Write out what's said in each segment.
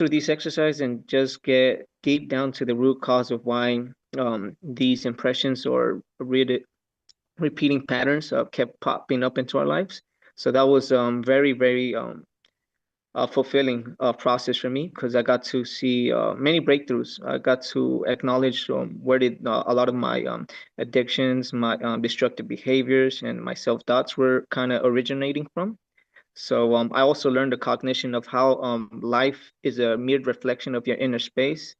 through these exercises and just get deep down to the root cause of why these impressions or repeating patterns kept popping up into our lives. So that was very, very fulfilling process for me because I got to see many breakthroughs. I got to acknowledge where did a lot of my addictions, my destructive behaviors, and my self-doubts were kind of originating from. So I also learned the cognition of how life is a mere reflection of your inner space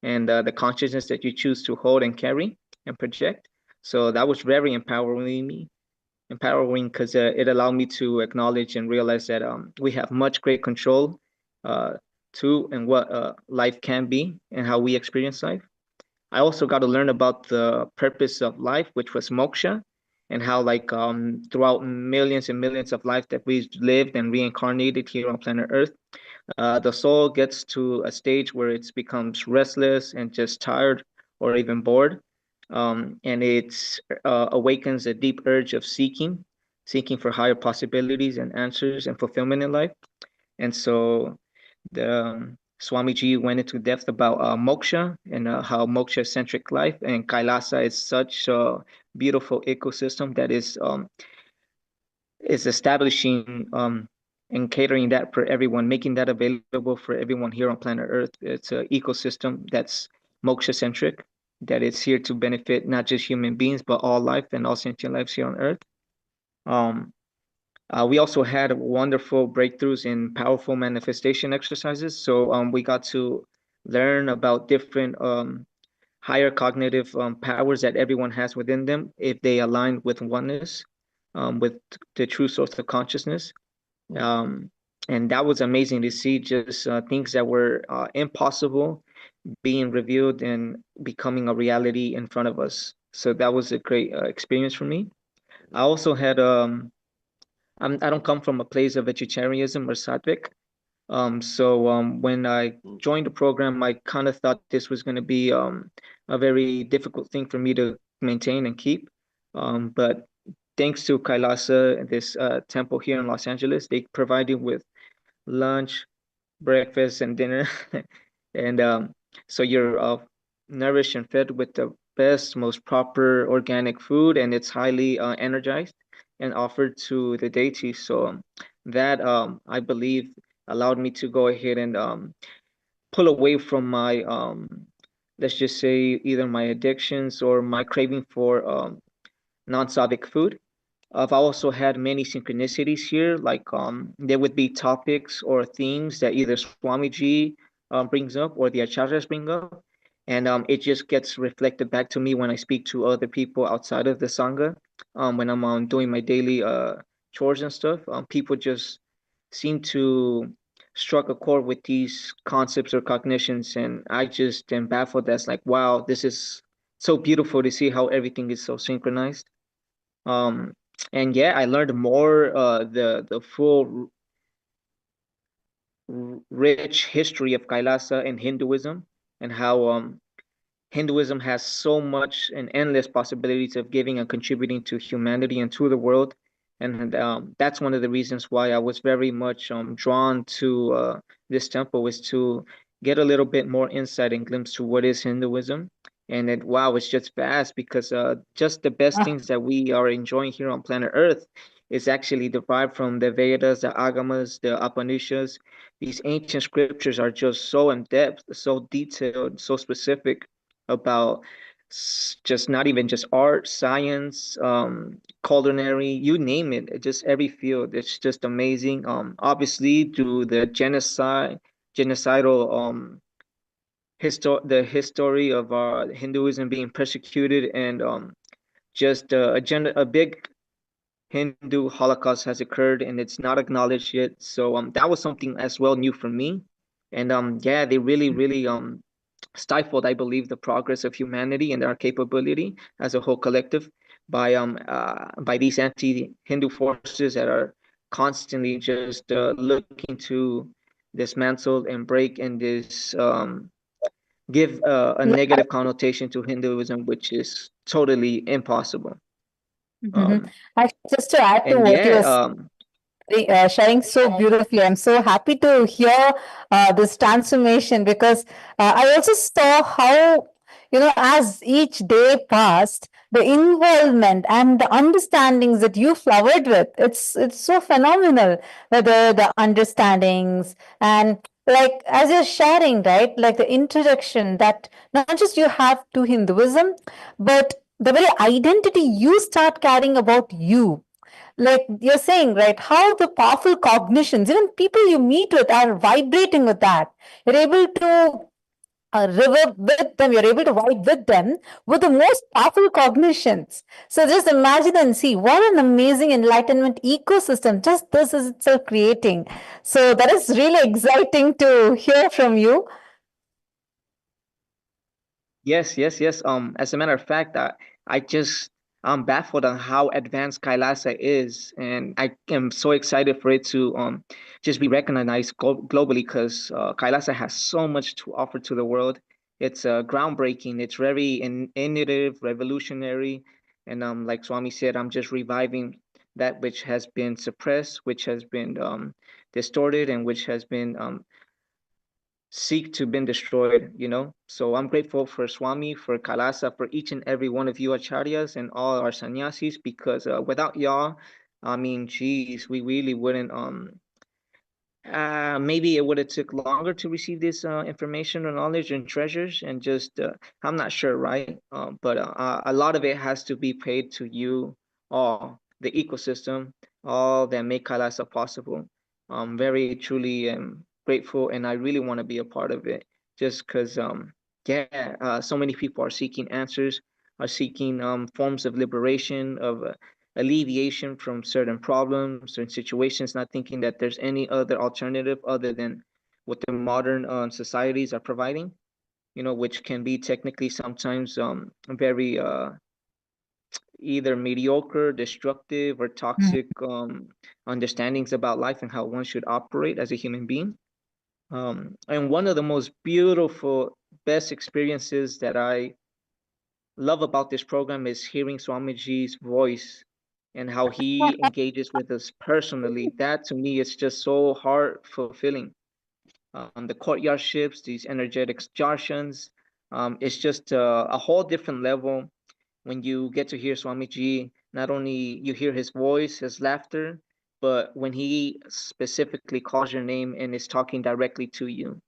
and the consciousness that you choose to hold and carry and project. So that was very empowering because it allowed me to acknowledge and realize that we have much great control uh, to and what life can be and how we experience life. I also got to learn about the purpose of life, which was moksha, and how like throughout millions and millions of lives that we've lived and reincarnated here on planet Earth, the soul gets to a stage where it becomes restless and just tired or even bored. And it awakens a deep urge of seeking for higher possibilities and answers and fulfillment in life. And so the Swamiji went into depth about moksha and how moksha-centric life and Kailasa is such a beautiful ecosystem that is establishing and catering that for everyone, making that available for everyone here on planet Earth. It's an ecosystem that's moksha-centric, that is here to benefit not just human beings, but all life and all sentient lives here on Earth. Um, we also had wonderful breakthroughs in powerful manifestation exercises. So we got to learn about different higher cognitive powers that everyone has within them if they align with oneness, with the true source of consciousness. Um, and that was amazing to see just things that were impossible being revealed and becoming a reality in front of us. So that was a great experience for me. I also had I don't come from a place of vegetarianism or sattvic. So when I joined the program, I kind of thought this was going to be a very difficult thing for me to maintain and keep. But thanks to Kailasa, this temple here in Los Angeles, they provided with lunch, breakfast, and dinner. And so you're nourished and fed with the best, most proper organic food, and it's highly energized and offered to the deity. So that I believe allowed me to go ahead and pull away from my let's just say either my addictions or my craving for non-Slavic food. I've also had many synchronicities here, like there would be topics or themes that either Swamiji brings up or the acharyas bring up, and it just gets reflected back to me when I speak to other people outside of the sangha. When I'm doing my daily chores and stuff, people just seem to struck a chord with these concepts or cognitions, and I just am baffled. That's like, wow, this is so beautiful to see how everything is so synchronized. Um, and yeah, I learned more the full rich history of Kailasa and Hinduism and how Hinduism has so much and endless possibilities of giving and contributing to humanity and to the world. And that's one of the reasons why I was very much drawn to this temple was to get a little bit more insight and glimpse to what is Hinduism. And it, wow, it's just vast because just the best things that we are enjoying here on planet Earth is actually derived from the Vedas, the Agamas, the Upanishads. These ancient scriptures are just so in depth, so detailed, so specific about just not even just art, science, culinary, you name it, just every field. It's just amazing. Obviously, through the genocidal the history of Hinduism being persecuted and just a big Hindu Holocaust has occurred and it's not acknowledged yet. So that was something as well new for me. And yeah, they really stifled, I believe, the progress of humanity and our capability as a whole collective by these anti-Hindu forces that are constantly just looking to dismantle and break and this give a Yeah. negative connotation to Hinduism, which is totally impossible. Mhm. Um, Actually, just to add to and what you yeah, were sharing so beautifully. I'm so happy to hear this transformation, because I also saw how, as each day passed, the involvement and the understandings that you flowered with, it's so phenomenal. The understandings, and like as you're sharing, right, like the introduction that not just you have to Hinduism, but the very identity you start carrying about you, like you're saying, right, how the powerful cognitions, even people you meet with are vibrating with that. You're able to reverb with them, you're able to vibe with them with the most powerful cognitions. So just imagine and see what an amazing enlightenment ecosystem just this is itself creating. So that is really exciting to hear from you. Yes, yes, yes. As a matter of fact, I just I'm baffled on how advanced Kailasa is, and I am so excited for it to just be recognized globally, because Kailasa has so much to offer to the world. It's groundbreaking. It's very innovative, revolutionary, and like Swami said, I'm just reviving that which has been suppressed, which has been distorted, and which has been seek to been destroyed, you know. So I'm grateful for Swami, for Kalasa, for each and every one of you acharyas and all our sannyasis, because without y'all, I mean, geez, we really wouldn't maybe it would have took longer to receive this information or knowledge and treasures, and just I'm not sure, right? But a lot of it has to be paid to you all, the ecosystem, all that make Kailasa possible. I'm very truly grateful, and I really want to be a part of it, just because yeah, so many people are seeking answers, are seeking forms of liberation, of alleviation from certain problems, certain situations, not thinking that there's any other alternative other than what the modern societies are providing, you know, which can be technically sometimes very either mediocre, destructive, or toxic understandings about life and how one should operate as a human being. And one of the most beautiful, best experiences that I love about this program is hearing Swamiji's voice and how he engages with us personally. That to me is just so heart fulfilling. The courtyardships, these energetic jarsons, it's just a whole different level when you get to hear Swamiji. Not only you hear his voice, his laughter, but when he specifically calls your name and is talking directly to you,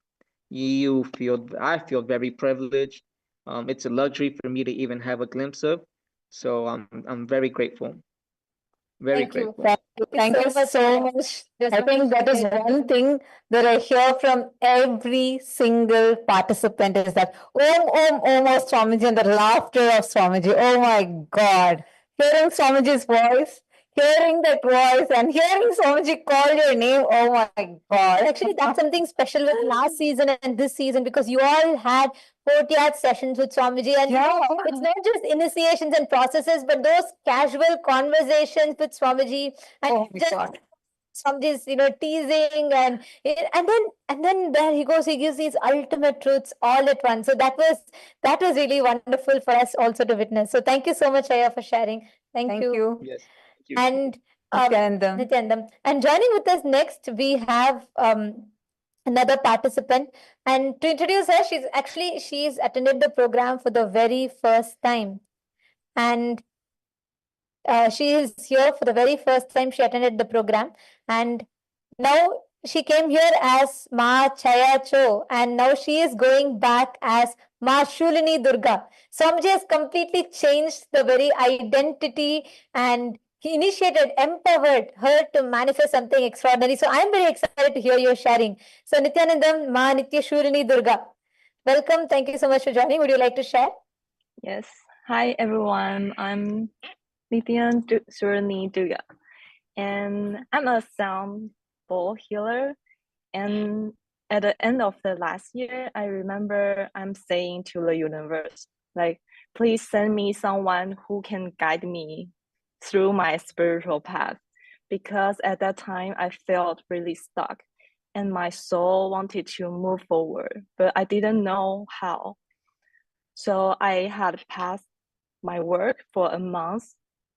I feel very privileged. It's a luxury for me to even have a glimpse of. So I'm very grateful. Very Thank you. grateful. Thank you so much. I think that is one thing that I hear from every single participant is that Om of Swamiji and the laughter of Swamiji. Oh my God. Hearing Swamiji's voice, hearing that voice and hearing Swamiji call your name. Oh my God. Actually, that's something special with last season and this season, because you all had courtyard sessions with Swamiji. And it's not just initiations and processes, but those casual conversations with Swamiji, and just Swamiji's, teasing, and then there he goes, he gives these ultimate truths all at once. So that was really wonderful for us also to witness. So thank you so much, Aya, for sharing. Thank you. Yes. Thank you. And Nityanandam. And joining with us next, we have another participant. And to introduce her, she's attended the program for the very first time. And she is here for the very first time. She attended the program. And now she came here as Ma Chaya Cho. And now she is going back as Ma Shulini Durga. Swamiji has completely changed the very identity, and he initiated, empowered her to manifest something extraordinary. So I'm very excited to hear your sharing. So Nityanandam, Ma Nitya Shulini Durga, welcome. Thank you so much for joining. Would you like to share? Yes. Hi, everyone. I'm Nityananda Surani Durga, and I'm a sound bowl healer. And at the end of the last year, I remember I'm saying to the universe, like, please send me someone who can guide me through my spiritual path. Because at that time, I felt really stuck and my soul wanted to move forward, but I didn't know how. So I had passed my work for a month,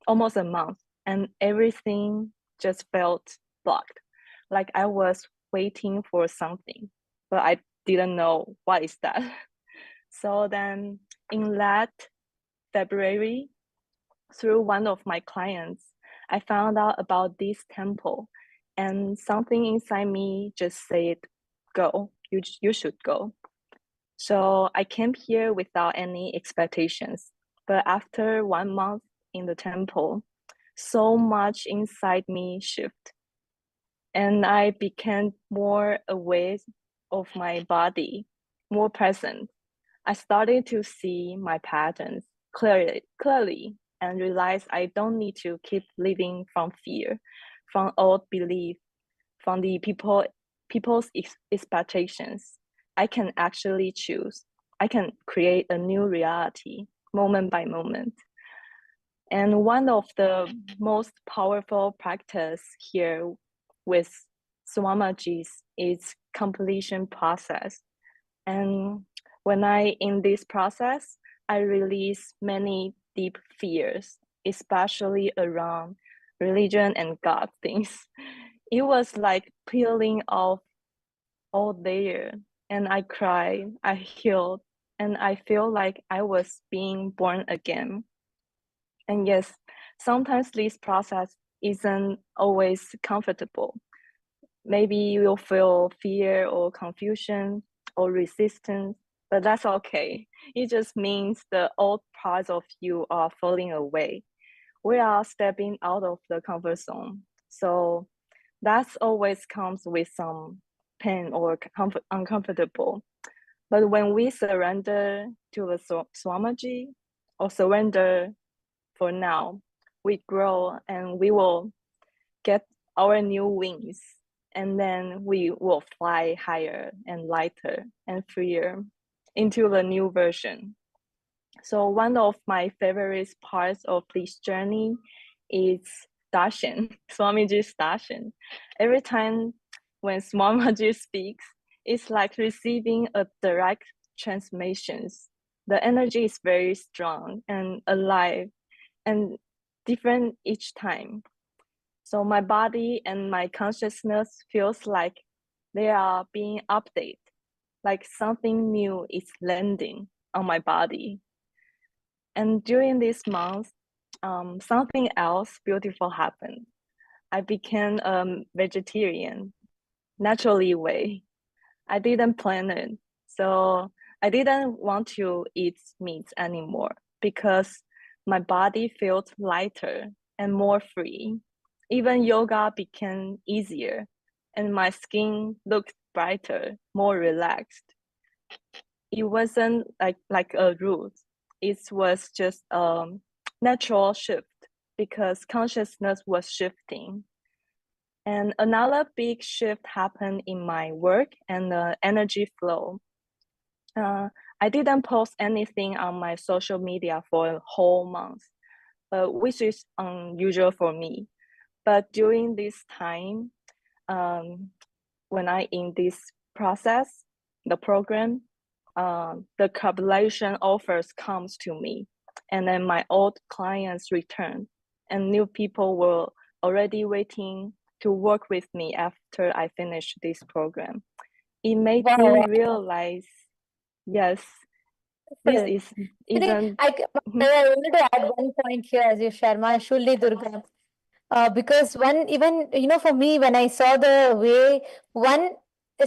almost a month, and everything just felt blocked, like I was waiting for something, but I didn't know what is that. So then in that February, through one of my clients, I found out about this temple, and something inside me just said, go, you should go. So I came here without any expectations. But after 1 month in the temple, so much inside me shifted. And I became more aware of my body, more present. I started to see my patterns clearly and realized I don't need to keep living from fear, from old belief, from the people's expectations. I can actually choose. I can create a new reality moment by moment. And one of the most powerful practice here with Swamijis is completion process. And when I in this process, I release many deep fears, especially around religion and God things. It was like peeling off all layer, and I cried, I healed, and I feel like I was being born again. And yes, sometimes this process isn't always comfortable. Maybe you'll feel fear or confusion or resistance, but that's okay. It just means the old parts of you are falling away. We are stepping out of the comfort zone. So that always comes with some pain or uncomfortable. But when we surrender to the Swamiji or surrender for now, we grow and we will get our new wings, and then we will fly higher and lighter and freer into the new version. So one of my favorite parts of this journey is darshan, Swamiji's darshan. Every time when Swamiji speaks, it's like receiving a direct transmissions. The energy is very strong and alive and different each time. So my body and my consciousness feels like they are being updated, like something new is landing on my body. And during this month, something else beautiful happened. I became a vegetarian, naturally way. I didn't plan it. So I didn't want to eat meat anymore because my body felt lighter and more free. Even yoga became easier and my skin looked brighter, more relaxed. It wasn't like a route. It was just a natural shift because consciousness was shifting. And another big shift happened in my work and the energy flow. I didn't post anything on my social media for a whole month, which is unusual for me. But during this time, when I in this process, the program, the collaboration offers comes to me, and then my old clients return, and new people were already waiting to work with me after I finished this program. It made me realize, yes, this is even. I wanted to add one point here as you share, my Shulli Durga. Because one, even, for me, when I saw the way one,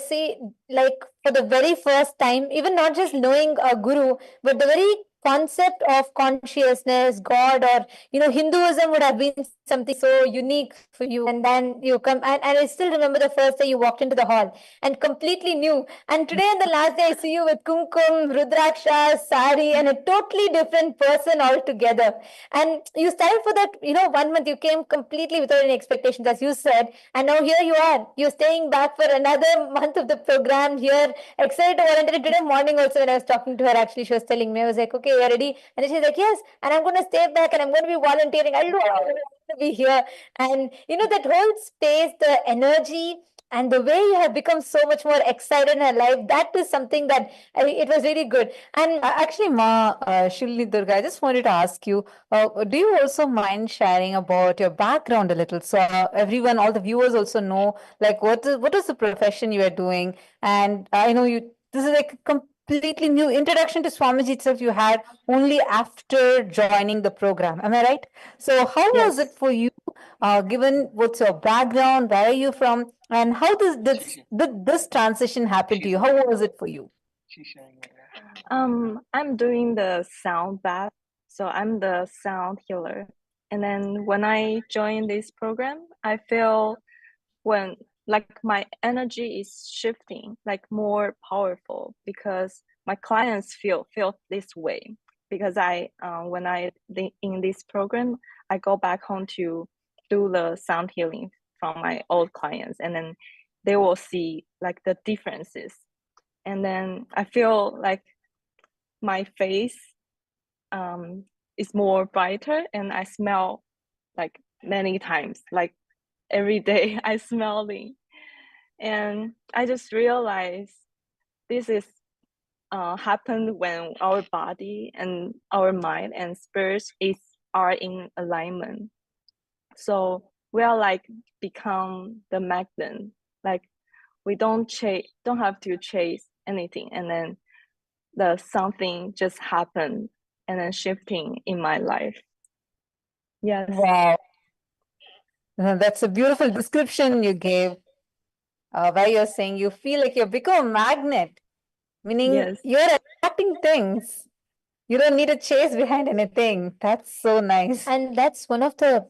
see, like for the very first time, even not just knowing a guru, but the very concept of consciousness, God, or, Hinduism would have been something so unique for you. And then you come, and I still remember the first day you walked into the hall and completely new. And today, on the last day, I see you with kumkum, rudraksha, sari, and a totally different person altogether. And you started for that, 1 month, you came completely without any expectations, as you said. And now here you are. You're staying back for another month of the program here, excited to volunteer. Today morning also, when I was talking to her, actually, she was telling me, I was like, okay, you're ready? And she's like, yes, and I'm going to stay back and I'm going to be volunteering. I don't want to be here. And, that whole space, the energy, And the way you have become so much more excited in life, that is something that it was really good. And actually, Shilini Durga, I just wanted to ask you, do you also mind sharing about your background a little? So everyone, all the viewers also know, like what is the profession you are doing? And I know this is like a completely new introduction to Swamiji itself you had only after joining the program. Am I right? So how was it Yes. for you? Given what's your background, where are you from, and how did this transition happen to you? How was it for you? I'm doing the sound bath, so I'm the sound healer. And then when I join this program, I feel when like my energy is shifting, like more powerful, because my clients feel this way. Because when in this program, I go back home to do the sound healing from my old clients, and then they will see like the differences. And then I feel like my face is more brighter, and I smell like many times, like every day I smelling. And I just realized this is happened when our body and our mind and spirit are in alignment. So we are like become the magnet, like we don't have to chase anything, and then the something just happened and then shifting in my life. Yes. Wow, that's a beautiful description you gave, where you're saying you feel like you've become a magnet, meaning Yes. you're attracting things. You don't need to chase behind anything. That's so nice. And that's one of the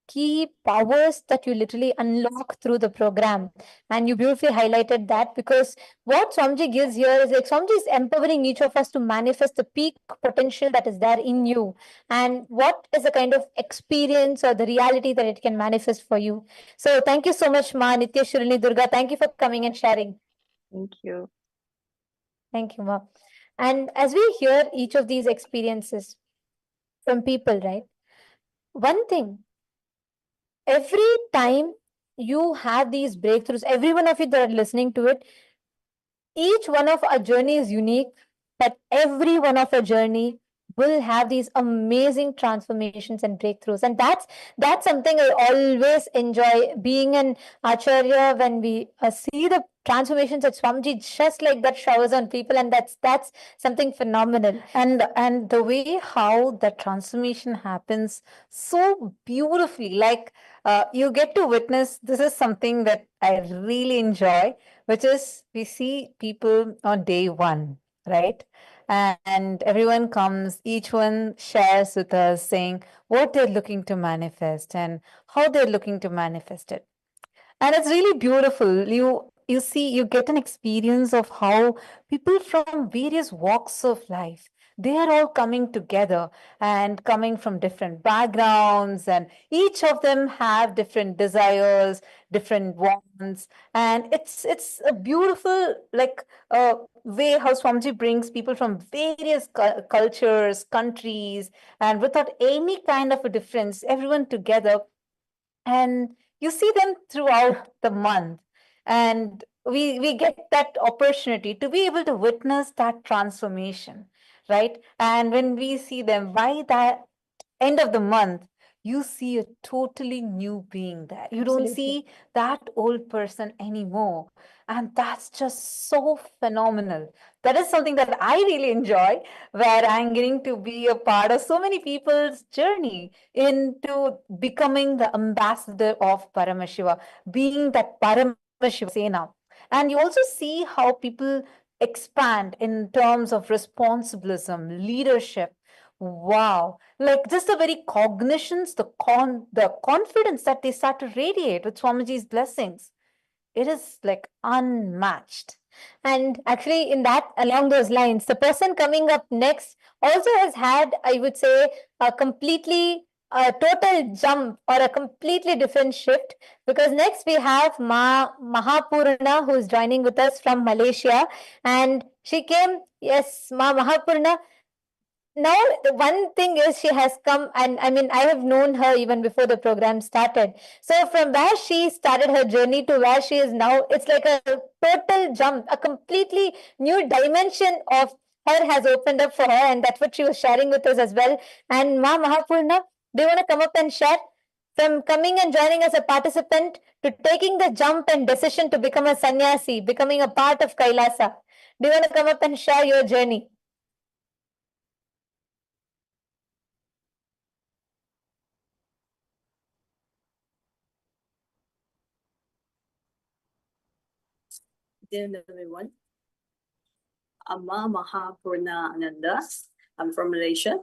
key powers that you literally unlock through the program. And you beautifully highlighted that, because what Swamiji gives here is like Swamiji is empowering each of us to manifest the peak potential that is there in you. And what is the kind of experience or the reality that it can manifest for you. So thank you so much, Ma Nitya Shulini Durga. Thank you for coming and sharing. Thank you. Thank you, Ma. And as we hear each of these experiences from people, right? One thing, every time you have these breakthroughs, every one of you that are listening to it, each one of our journey is unique, but every one of our journey will have these amazing transformations and breakthroughs. And that's something I always enjoy being an acharya, when we see the transformations that Swamiji just like that showers on people, and that's something phenomenal. And the way how the transformation happens so beautifully, like you get to witness, this is something that I really enjoy, which is we see people on day one, right? And everyone comes, each one shares with us saying what they're looking to manifest and how they're looking to manifest it. And it's really beautiful. You see, you get an experience of how people from various walks of life, they are all coming together and coming from different backgrounds, and each of them have different desires, different wants. And it's a beautiful, like, way how Swamiji brings people from various cultures, countries, and without any kind of a difference, everyone together. And you see them throughout the month, and we get that opportunity to be able to witness that transformation, right? And when we see them by that end of the month, you see a totally new being there. You don't see that old person anymore. And that's just so phenomenal. That is something that I really enjoy, where I'm getting to be a part of so many people's journey into becoming the ambassador of Paramashiva, being that Paramashiva Sena. And you also see how people expand in terms of responsibilism, leadership. Wow. Like just the very cognitions, the confidence that they start to radiate with Swamiji's blessings, it is like unmatched. And actually, in that, along those lines, the person coming up next also has had, I would say, a total jump or a completely different shift, because next we have Mahapurna, who is joining with us from Malaysia. And she came, yes, Ma Mahapurna, now the one thing is she has come, and I mean I have known her even before the program started. So from where she started her journey to where she is now, it's like a total jump, a completely new dimension of her has opened up for her, and that's what she was sharing with us as well. And Ma Mahapurna, do you want to come up and share? From coming and joining as a participant to taking the jump and decision to become a sannyasi, becoming a part of Kailasa. Do you want to come up and share your journey? Good evening, everyone. Ānmakāma Ananda. I'm from Malaysia.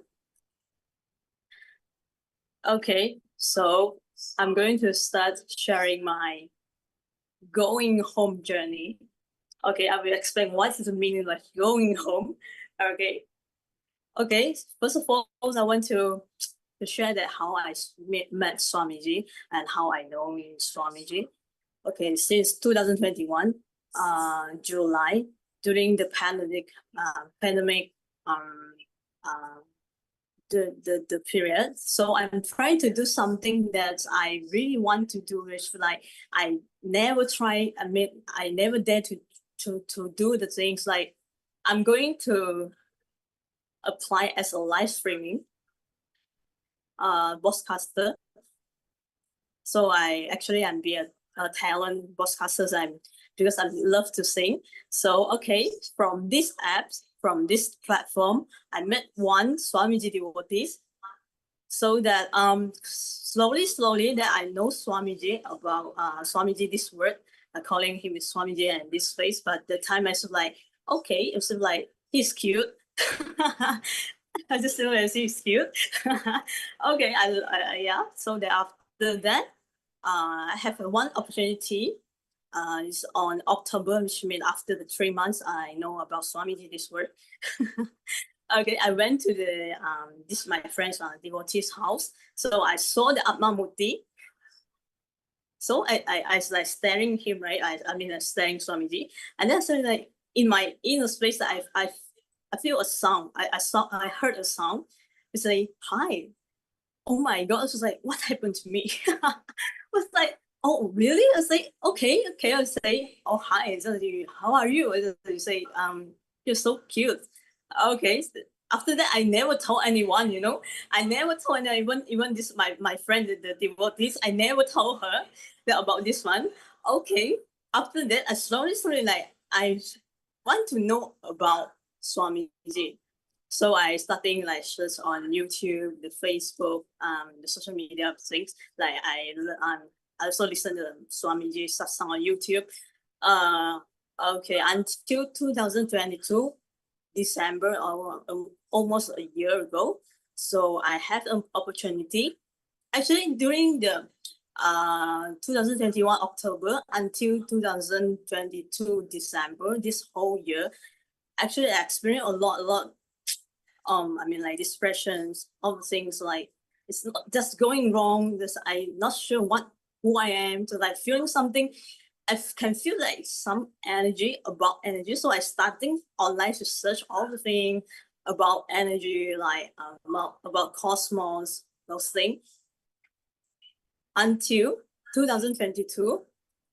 Okay, so I'm going to start sharing my going home journey. Okay, I will explain what is the meaning of going home. Okay. Okay, first of all, I want to share that how I met Swamiji and how I know Swamiji. Okay, since 2021, July, during the pandemic, the period. So I'm trying to do something that I really want to do, which like I never try. I mean, I never dare to do the things like I'm going to apply as a live streaming broadcaster. So I'm be a talent broadcaster. Because I love to sing. So okay, from this app, from this platform, I met one Swamiji devotees. So that slowly that I know Swamiji about Swamiji this word, calling him Swamiji and this face. But the time I was like, okay, it was like he's cute. I just feel as he's cute. Okay, yeah. So that after that, I have one opportunity. It's on October, which means after the 3 months, I know about Swamiji this word. Okay, I went to the this my friend's devotee's house. So I saw the Atma Murti. So I was like staring him, right? I mean staring Swamiji, and then suddenly like in my inner space, I feel a sound. I heard a sound. It's like hi. Oh my God! I was like, what happened to me? I was like, oh really? I was like, okay. I was say, oh hi. So how are you? You say, you're so cute. Okay. After that, I never told anyone. I never told anyone. Even this my friend, the devotees. I never told her about this one. Okay. After that, I slowly like I want to know about Swamiji. So I starting like search on YouTube, the Facebook, the social media things. Like I also listen to Swamiji satsang on YouTube. Okay, until 2022 December, or almost a year ago. So I had an opportunity. Actually, during the 2021 October until 2022 December, this whole year, actually I experienced a lot I mean like depressions, all the things like it's not just going wrong. This I'm not sure who I am. So like feeling something, I can feel like some energy about energy. So I starting online to search all the things about energy, like about cosmos, those things. Until 2022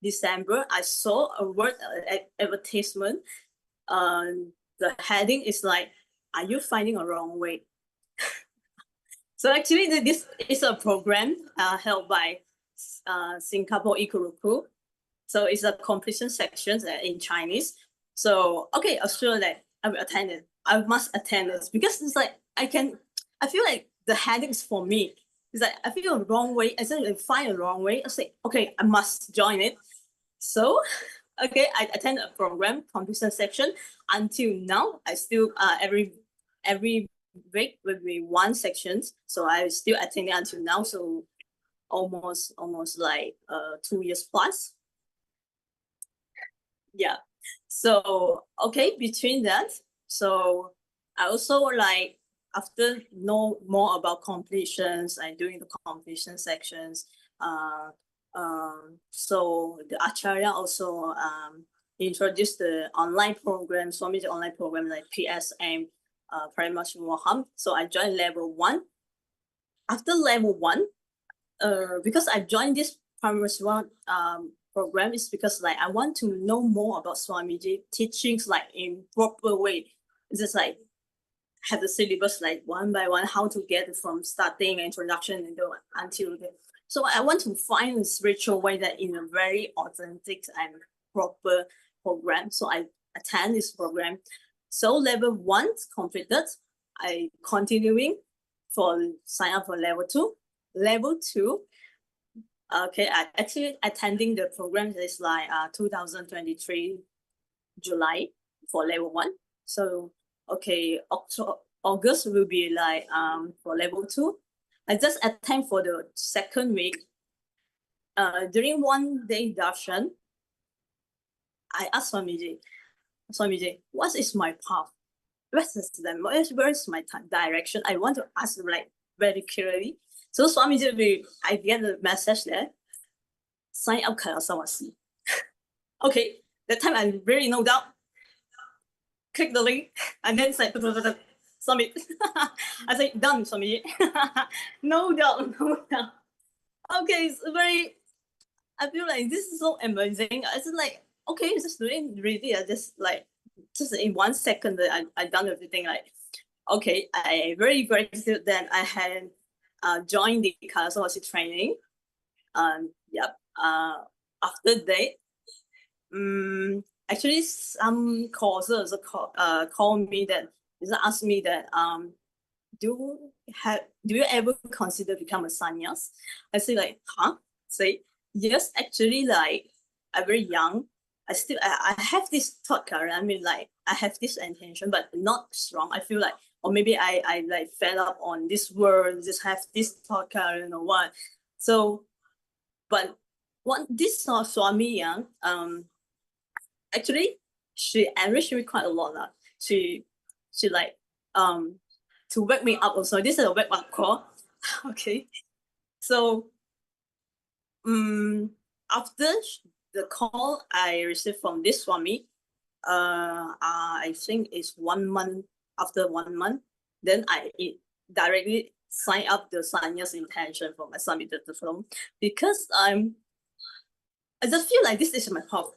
December, I saw a word advertisement. The heading is like, are you finding a wrong way? So actually, this is a program held by Singapore Ikuruku. So it's a completion section in Chinese. So okay, I'm sure that I will attend it. I must attend this because it's like I feel like the heading is for me. It's like I feel a wrong way. I said I find a wrong way. I say okay, I must join it. So okay, I attend a program completion section until now. I still every week will be one sections. So I still attending until now. So almost like 2 years plus. Yeah. So okay, between that, so I also like after know more about completions and doing the completion sections. So the Acharya also introduced the online program, Swamiji online program like PSM Paramashivam. So I joined level 1. After level 1, because I joined this Paramashivam program is because like I want to know more about Swamiji teachings like in proper way. It's just like have the syllabus like one by one, how to get it from starting introduction and until the. So I want to find a spiritual way that in a very authentic and proper program. So I attend this program. So level 1 completed. I continuing for sign up for level 2. Level 2. Okay, I actually attending the program is like 2023 July for level 1. So okay, August will be like for level 2. I just attend for the second week. During one day darshan, I asked Swamiji, what is my path? Where is my direction? I want to ask like very clearly. So Swamiji, I get the message there. Sign up Kailasa. Okay, that time I really no doubt. Click the link and then say submit. I say done, Swamiji. No doubt. Okay, it's very. I feel like this is so amazing. I just like okay, just doing really. I just in 1 second that I done everything. Like okay, I very grateful that I had joined the Kailasa training. Yep. After that, actually some courses call me that ask me that do you ever consider become a sannyas? I say like say yes, actually like I'm very young. I have this thought current. I mean like I have this intention but not strong. I feel like or maybe I like fed up on this word, just have this thought current or what. So but this Swami actually she enriched me quite a lot. She like to wake me up also. This is a wake up call. Okay. So after the call I received from this Swami, I think it's 1 month. After 1 month, then I directly sign up the sannyas intention for my Swami film because I just feel like this is my path.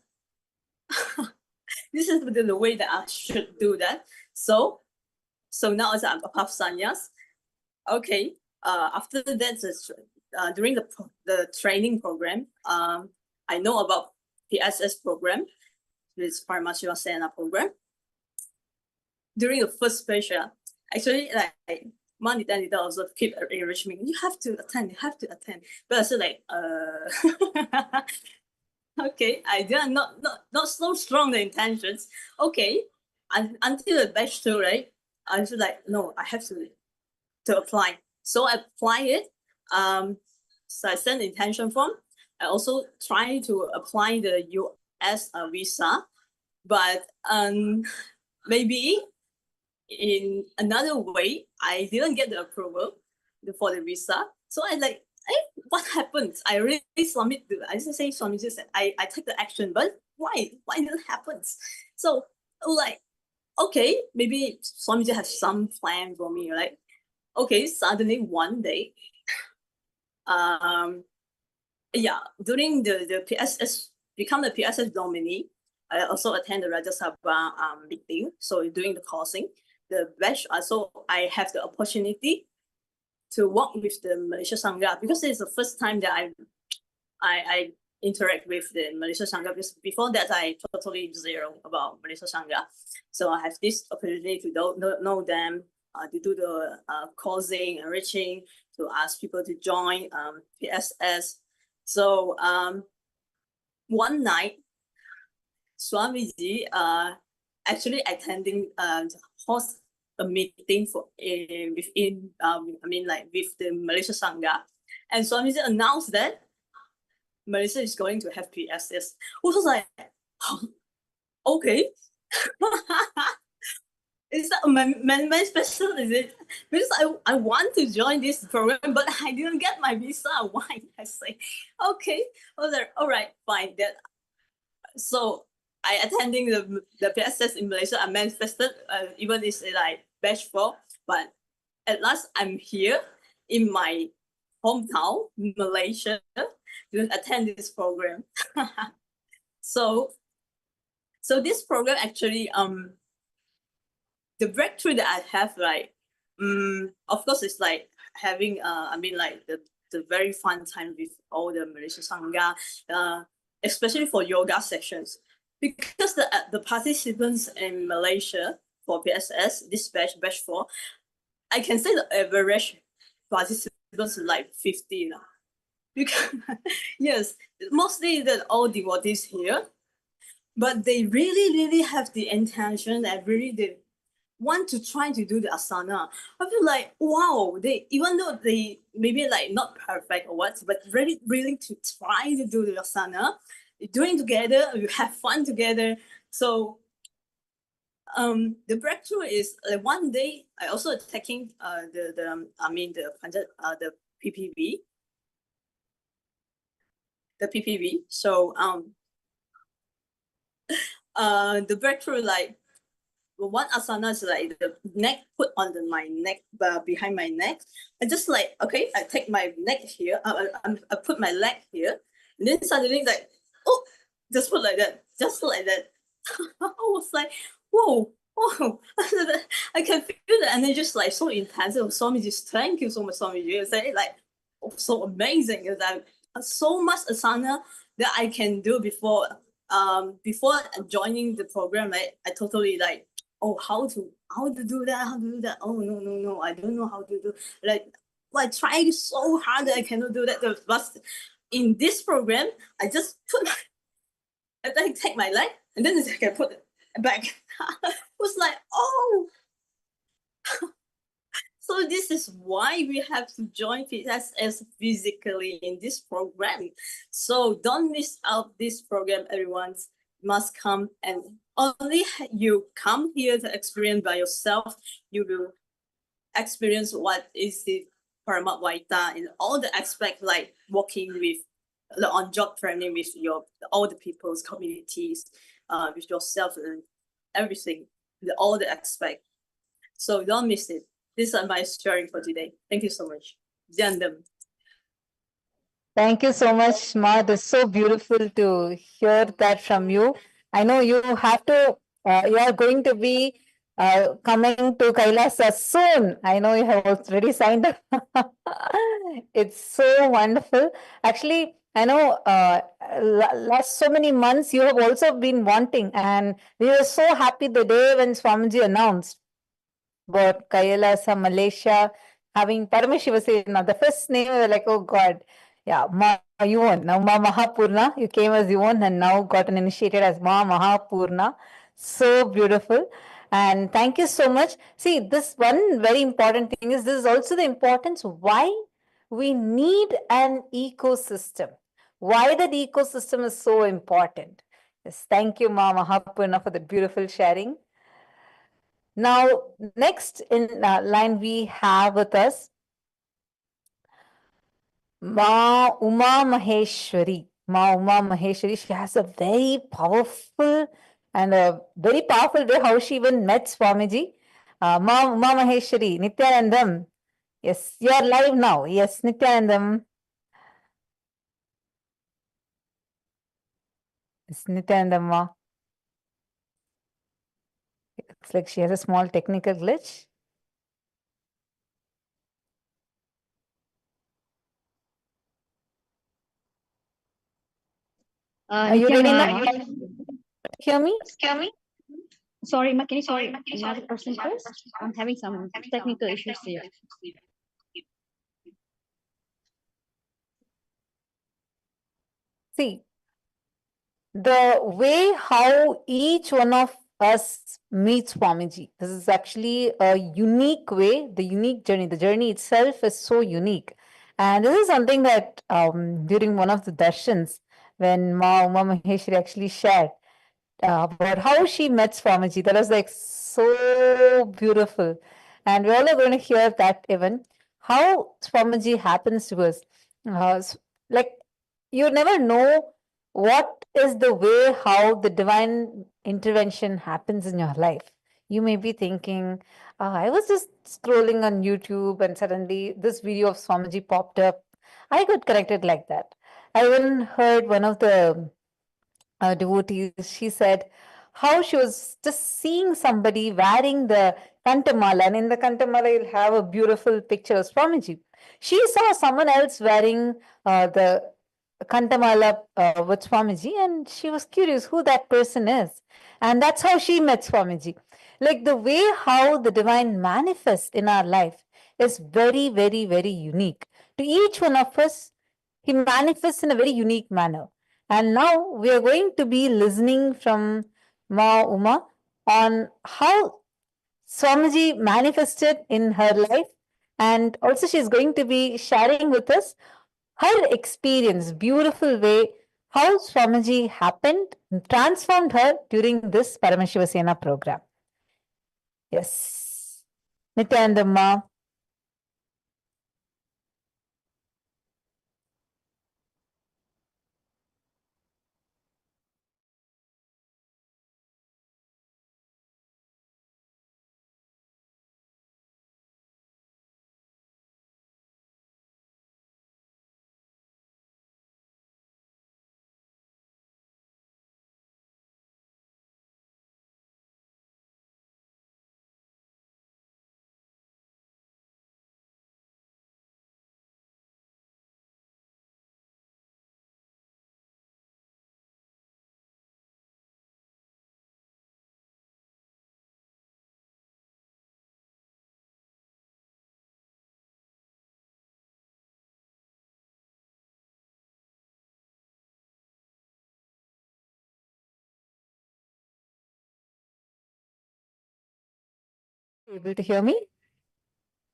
This is the way that I should do that. So now as I'm a path sannyas. Okay. After that, during the training program, I know about PSS program, this Paramashivam Sena program. During the first special, actually like Nithyananda also keep enriching me. You have to attend. But I said like okay, I did not so strong the intentions. Okay, until the batch 2, right? I was like, no, I have to apply. So I apply it. So I sent the intention form. I also try to apply the US visa, but maybe in another way, I didn't get the approval for the visa. So I like, hey, what happened? I really submit. I just say Swamiji said I take the action, but why? Why didn't it happen? So like, okay, maybe Swamiji has some plan for me. Like, okay, suddenly one day, yeah, during the PSS, become the PSS nominee, I also attend the Rajya Sabha meeting. So during the coursing, the batch also I have the opportunity to work with the Malaysia Sangha because it's the first time that I interact with the Malaysia Sangha because before that I totally zero about Malaysia Sangha. So I have this opportunity to know them, to do the coursing, enriching, to ask people to join PSS. So one night, Swamiji actually attending host a meeting for within with the Malaysia Sangha, and Swamiji announced that Malaysia is going to have PSS. Which was like, okay. Is that my special? Is it because I want to join this program, but I didn't get my visa? Why? I say, okay. I was like, all right, fine. That so I attending the PSS in Malaysia. I manifested even it's like batch 4, but at last I'm here in my hometown, Malaysia, to attend this program. So this program actually, the breakthrough that I have, like, of course, it's like having, like the very fun time with all the Malaysian Sangha, especially for yoga sessions, because the participants in Malaysia for PSS, this batch 4, I can say the average participants is like 50 now. Because yes, mostly that all devotees here, but they really have the intention and really they want to try to do the asana. I feel like, wow, they, even though they maybe like not perfect or what, but really willing to try to do the asana, doing together, you have fun together. So the breakthrough is like one day I also taking the PPV. The PPV. So the breakthrough, like, one asana is like the neck put on my neck, behind my neck. I just like, okay, I take my neck here, I put my leg here, and then suddenly like, oh, just put like that, just like that. I was like, whoa, I can feel the energy just like so intense. Oh, Swamiji, thank you so much, Swamiji. It's like, oh, so amazing. It's like so much asana that I can do before joining the program. Like, I totally like, oh, how to do that, oh no, I don't know how to do, like, I tried so hard that I cannot do that. But in this program, I just put I take my leg and then I can put it back. It was like, oh. So this is why we have to join PSS physically in this program. So don't miss out this program, everyone must come, and only you come here to experience by yourself, you will experience what is the Paramavaita in all the aspects, like working with the on-job training with all the people's communities, with yourself and everything, all the aspects. So don't miss it. These are my sharing for today. Thank you so much. Jandam. Thank you so much, Ma. It's so beautiful to hear that from you. I know you have to, you are going to be coming to Kailasa soon. I know you have already signed up. It's so wonderful. Actually, I know last so many months you have also been wanting, and we were so happy the day when Swamiji announced about Kailasa, Malaysia, having Paramashiva say, now the first name, we were like, oh God, yeah, Ma Yuvan. Now Ma Mahapurna, you came as Yuvan and now gotten initiated as Ma Mahapurna. So beautiful. And thank you so much. See, this one very important thing is this is also the importance why we need an ecosystem. Why that ecosystem is so important. Yes, thank you, Ma Mahapurna, for the beautiful sharing. Now, next in line we have with us Ma Uma Maheshwari. Ma Uma Maheshwari, she has a very powerful way how she even met Swamiji. Ma Uma Maheshwari, Nithyanandam. Yes, you are live now. Yes, Nithyanandam. Yes, Nithyanandam Ma. It looks like she has a small technical glitch. Are you ready now? Hear me? Sorry, Ma, can you sorry another person first? I'm having some technical issues here. See, the way how each one of us meets Swamiji, this is actually a unique way, the unique journey. The journey itself is so unique. And this is something that during one of the darshans, when Ma Uma Maheshwari actually shared about how she met Swamiji, that was like so beautiful. And we're all going to hear that even, how Swamiji happens to us. Like, you never know what is the way how the divine intervention happens in your life. You may be thinking, I was just scrolling on YouTube and suddenly this video of Swamiji popped up. I got connected like that. I even heard one of the devotees, she said how she was just seeing somebody wearing the Kantamala, and in the Kantamala, you'll have a beautiful picture of Swamiji. She saw someone else wearing the Kantamala with Swamiji, and she was curious who that person is. And that's how she met Swamiji. Like the way how the divine manifests in our life is very, very, very unique. To each one of us, he manifests in a very unique manner. And now we are going to be listening from Ma Uma on how Swamiji manifested in her life. And also, she's going to be sharing with us her experience, beautiful way, how Swamiji happened, transformed her during this Paramashivasena program. Yes. Nityananda Ma. Able to hear me?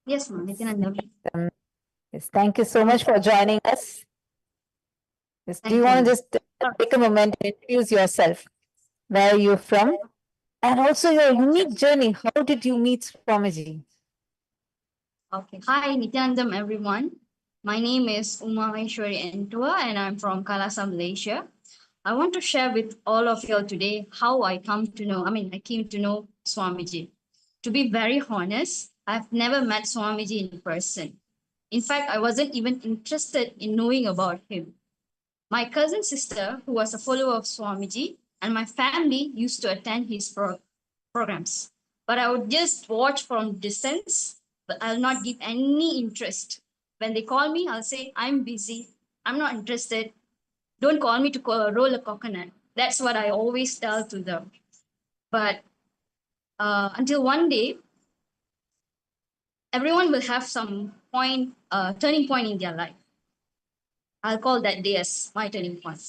Yes, ma'am. Nityananda. Yes, thank you so much for joining us. Yes, do Thank you want you. to just take a moment and introduce yourself? Where are you from? And also your unique journey. How did you meet Swamiji? Okay. Hi, Nityanandam, everyone. My name is Uma Entua, and I'm from Kailasa, Malaysia. I want to share with all of you today how I came to know Swamiji. To be very honest, I've never met Swamiji in person. In fact, I wasn't even interested in knowing about him. My cousin sister, who was a follower of Swamiji, and my family used to attend his programs. But I would just watch from distance, but I'll not give any interest. When they call me, I'll say, I'm busy, I'm not interested. Don't call me to roll a coconut. That's what I always tell to them. But until one day, everyone will have some turning point in their life. I'll call that day as my turning point.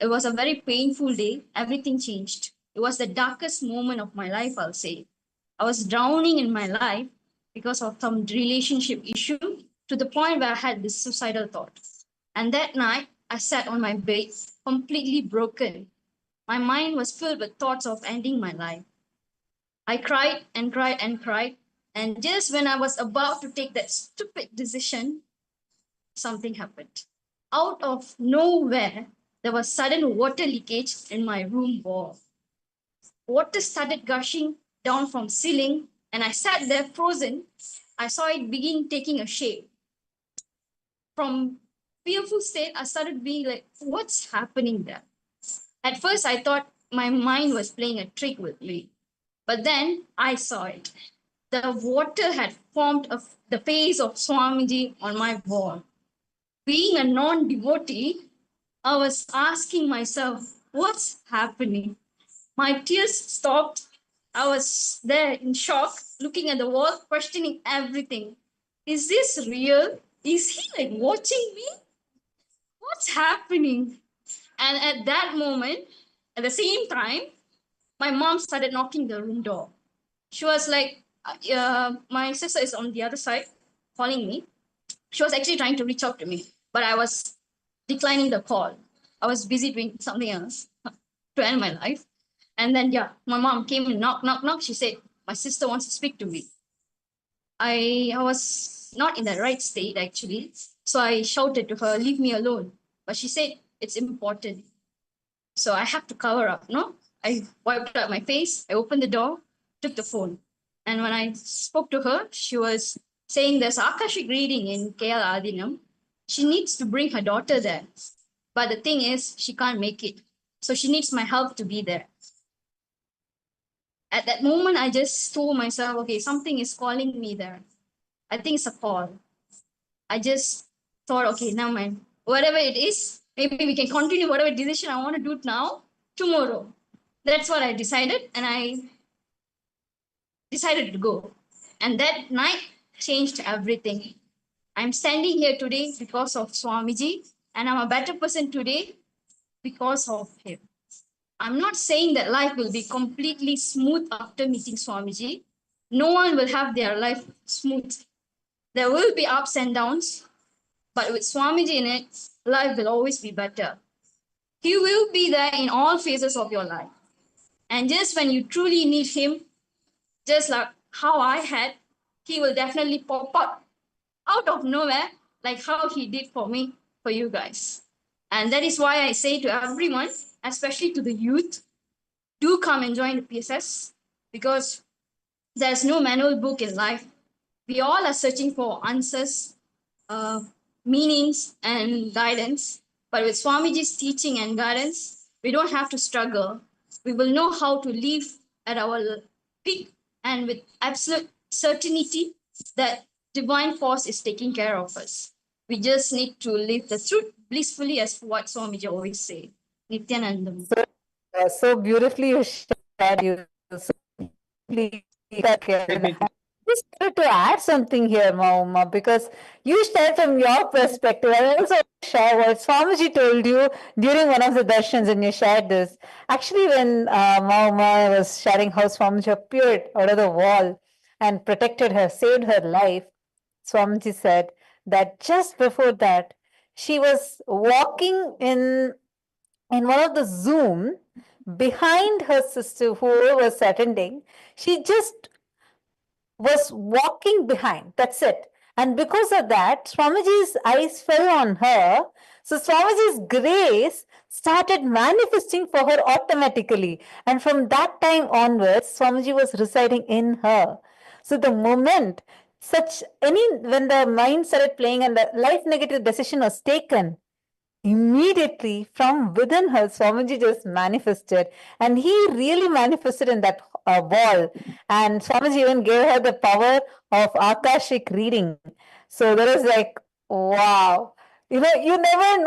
It was a very painful day. Everything changed. It was the darkest moment of my life, I'll say. I was drowning in my life because of some relationship issue to the point where I had this suicidal thought. And that night, I sat on my bed, completely broken. My mind was filled with thoughts of ending my life. I cried and cried and cried. And just when I was about to take that stupid decision, something happened. Out of nowhere, there was sudden water leakage in my room wall. Water started gushing down from ceiling, and I sat there frozen. I saw it begin taking a shape. From fearful state, I started being like, what's happening there? At first, I thought my mind was playing a trick with me. But then I saw it. The water had formed the face of Swamiji on my wall. Being a non-devotee, I was asking myself, what's happening? My tears stopped. I was there in shock, looking at the wall, questioning everything. Is this real? Is he like watching me? What's happening? And at that moment, at the same time, my mom started knocking the room door. She was like, my sister is on the other side calling me. She was actually trying to reach out to me, but I was declining the call. I was busy doing something else to end my life. And then, my mom came and knock, knock, knock. She said, my sister wants to speak to me. I was not in the right state, actually. So I shouted to her, leave me alone. But she said, it's important. So I have to cover up, no? I wiped up my face. I opened the door took the phone. And when I spoke to her, she was saying there's Akashic reading in KL Adinam. She needs to bring her daughter there. But the thing is, she can't make it. So she needs my help to be there. At that moment, I just told myself, okay, something is calling me there. I think it's a call. I just thought, okay, now man, whatever it is, maybe we can continue whatever decision I want to do now, tomorrow. That's what I decided. And I decided to go. And that night changed everything. I'm standing here today because of Swamiji, and I'm a better person today because of him. I'm not saying that life will be completely smooth after meeting Swamiji. No one will have their life smooth. There will be ups and downs, but with Swamiji in it, life will always be better. He will be there in all phases of your life. And just when you truly need him, just like how I had, he will definitely pop up out of nowhere, like how he did for me, for you guys. And that is why I say to everyone, especially to the youth, do come and join the PSS, because there's no manual book in life. We all are searching for answers, meanings, and guidance. But with Swamiji's teaching and guidance, we don't have to struggle. We will know how to live at our peak and with absolute certainty that divine force is taking care of us. We just need to live the truth blissfully, as what Swamiji always say. Nithyanandam. So beautifully you shared. You so beautifully shared. Just wanted to add something here, Mauma, because you shared from your perspective. I also share what Swamiji told you during one of the darshans, and you shared this. Actually, when Mauma was sharing how Swamiji appeared out of the wall and protected her, saved her life, Swamiji said that just before that, she was walking in one of the Zoom behind her sister who was attending. She just was walking behind. That's it. And because of that, Swamiji's eyes fell on her. So Swamiji's grace started manifesting for her automatically. And from that time onwards, Swamiji was residing in her. So the moment when the mind started playing and the life negative decision was taken, immediately from within her, Swamiji just manifested, and he really manifested in that wall. And Swamiji even gave her the power of Akashic reading. So there is like, wow. You know, you never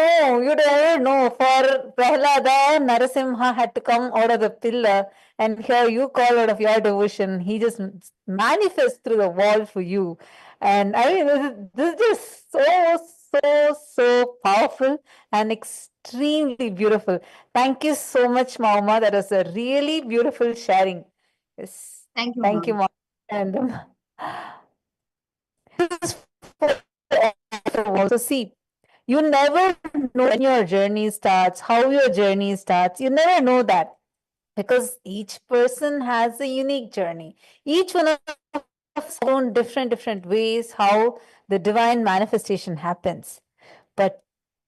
know. For Prahlada, Narasimha had to come out of the pillar, and here you call out of your devotion. He just manifests through the wall for you. And I mean, this is just so powerful and extremely beautiful. Thank you so much, Mauma. That was a really beautiful sharing. Yes. Thank you, Thank you, Mom. Mauma. And also see, you never know when your journey starts, how your journey starts. You never know that, because each person has a unique journey. Each one of us own different ways how the divine manifestation happens. But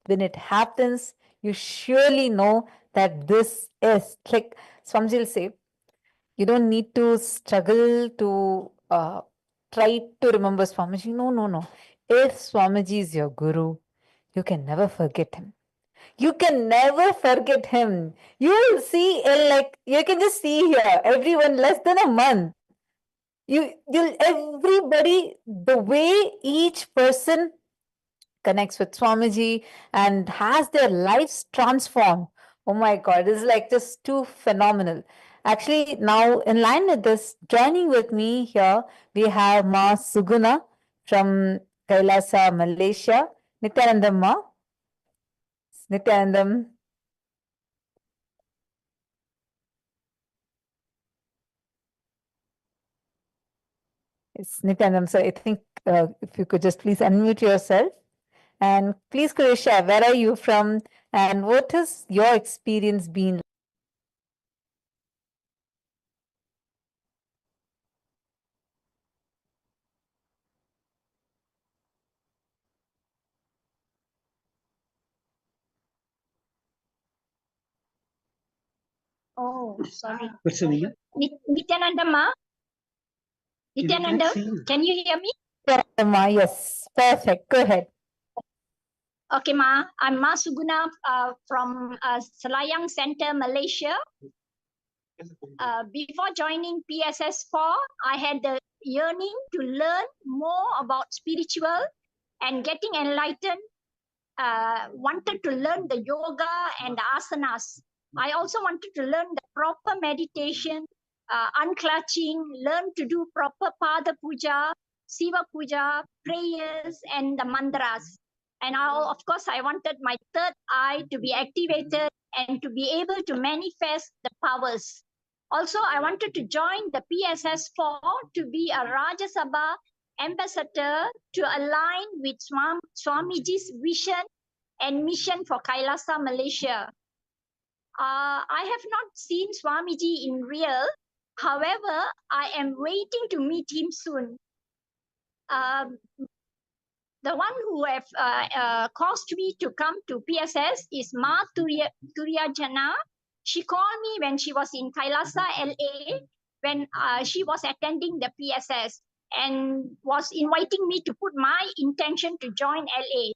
when it happens, you surely know that this is, like Swamiji will say, you don't need to struggle to try to remember Swamiji. No. If Swamiji is your guru, you can never forget him. You can never forget him. You will see, like, you can just see here, everyone less than a month. Everybody, the way each person connects with Swamiji and has their lives transformed. Oh my God, this is like just too phenomenal. Actually, now in line with this, joining with me here, we have Ma Suguna from Kailasa, Malaysia. Nithyanandam Ma. Nithyanandam. It's Nithyanandam. So I think if you could just please unmute yourself. And please could you share, where are you from and what has your experience been? Oh, sorry. What's the name? Nithyanandama? Nithyananda, can you hear me? Yeah, Ma, yes, perfect. Go ahead. Okay, Ma. I'm Ma Suguna from Selayang Center, Malaysia. Before joining PSS4, I had the yearning to learn more about spiritual and getting enlightened. Wanted to learn the yoga and the asanas. I also wanted to learn the proper meditation, unclutching, learn to do proper Pada Puja, Shiva Puja, prayers, and the mantras. And of course, I wanted my third eye to be activated and to be able to manifest the powers. Also, I wanted to join the PSS4 to be a Rajya Sabha ambassador to align with Swamiji's vision and mission for Kailasa, Malaysia. I have not seen Swamiji in real. However, I am waiting to meet him soon. The one who have caused me to come to PSS is Ma Turyajana. She called me when she was in Kailasa, LA, when she was attending the PSS and was inviting me to put my intention to join LA.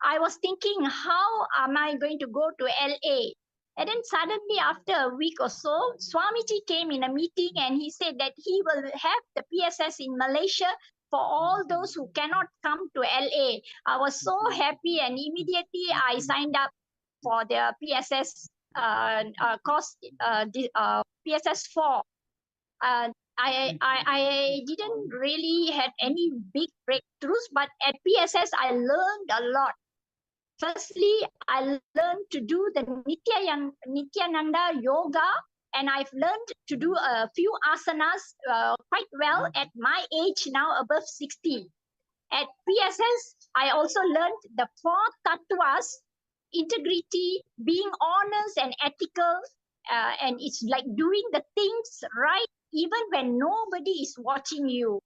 I was thinking, how am I going to go to LA? And then suddenly, after a week or so, Swamiji came in a meeting and he said that he will have the PSS in Malaysia for all those who cannot come to LA. I was so happy and immediately I signed up for the PSS course, PSS4. I didn't really have any big breakthroughs, but at PSS, I learned a lot. Firstly, I learned to do the Nithyananda yoga, and I've learned to do a few asanas quite well at my age now, above 60. At PSS, I also learned the 4 tattvas: integrity, being honest and ethical, and it's like doing the things right even when nobody is watching you.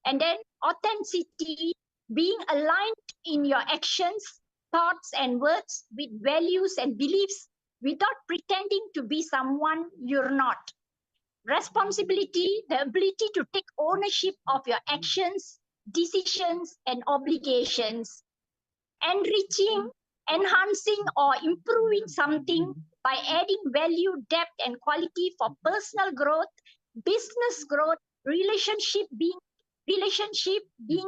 And then authenticity, being aligned in your actions, thoughts and words with values and beliefs without pretending to be someone you're not. Responsibility, the ability to take ownership of your actions, decisions, and obligations. Enriching, enhancing, or improving something by adding value, depth, and quality for personal growth, business growth, relationship being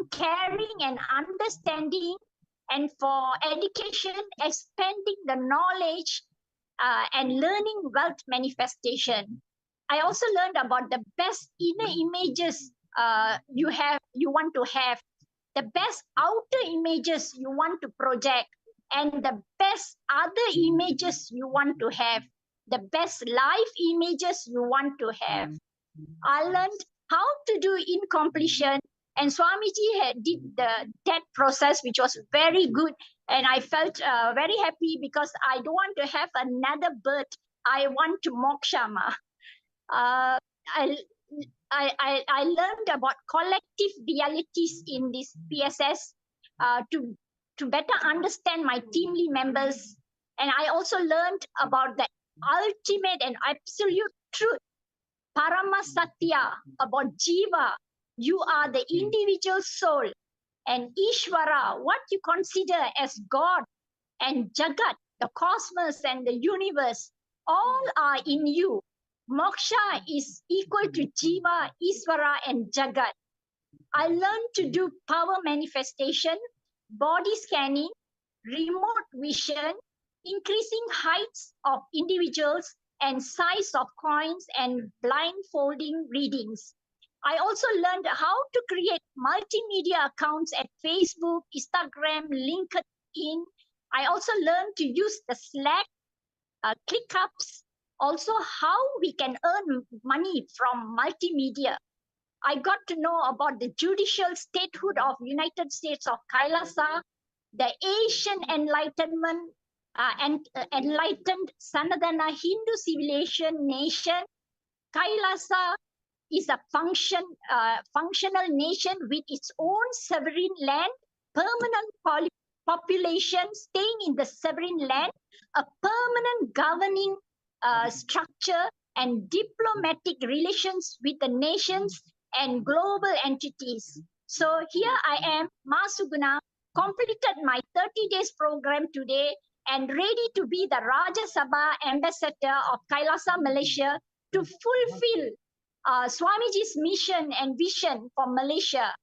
caring and understanding, and for education, expanding the knowledge and learning wealth manifestation. I also learned about the best inner images you want to have, the best outer images you want to project, and the best other images you want to have, the best life images you want to have. I learned how to do incompletion, and Swamiji did that process, which was very good. And I felt very happy because I don't want to have another birth. I want to moksha. I learned about collective realities in this PSS to better understand my teamly members. And I also learned about the ultimate and absolute truth, Paramasatya, about Jiva. You are the individual soul, and Ishvara, what you consider as God, and Jagat, the cosmos and the universe, all are in you. Moksha is equal to Jiva, Ishvara, and Jagat. I learned to do power manifestation, body scanning, remote vision, increasing heights of individuals and size of coins, and blindfolding readings. I also learned how to create multimedia accounts at Facebook, Instagram, LinkedIn. I also learned to use the Slack, ClickUps, also how we can earn money from multimedia. I got to know about the judicial statehood of United States of Kailasa, the Asian Enlightenment and enlightened Sanatana Hindu civilization nation. Kailasa is a functional nation with its own sovereign land, permanent population staying in the sovereign land, a permanent governing structure, and diplomatic relations with the nations and global entities. So here I am, Ma Suguna, completed my 30 days program today and ready to be the Rajya Sabha ambassador of Kailasa, Malaysia to fulfill Swamiji's mission and vision for Malaysia.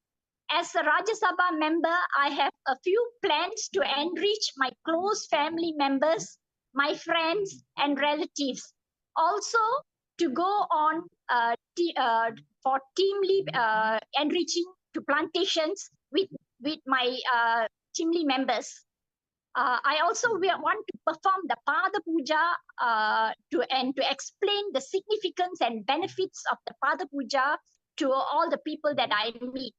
As a Rajya Sabha member, I have a few plans to enrich my close family members, my friends and relatives. Also, to go on for teamly enriching to plantations with my teamly members. I also want to perform the Pada Puja to explain the significance and benefits of the Pada Puja to all the people that I meet.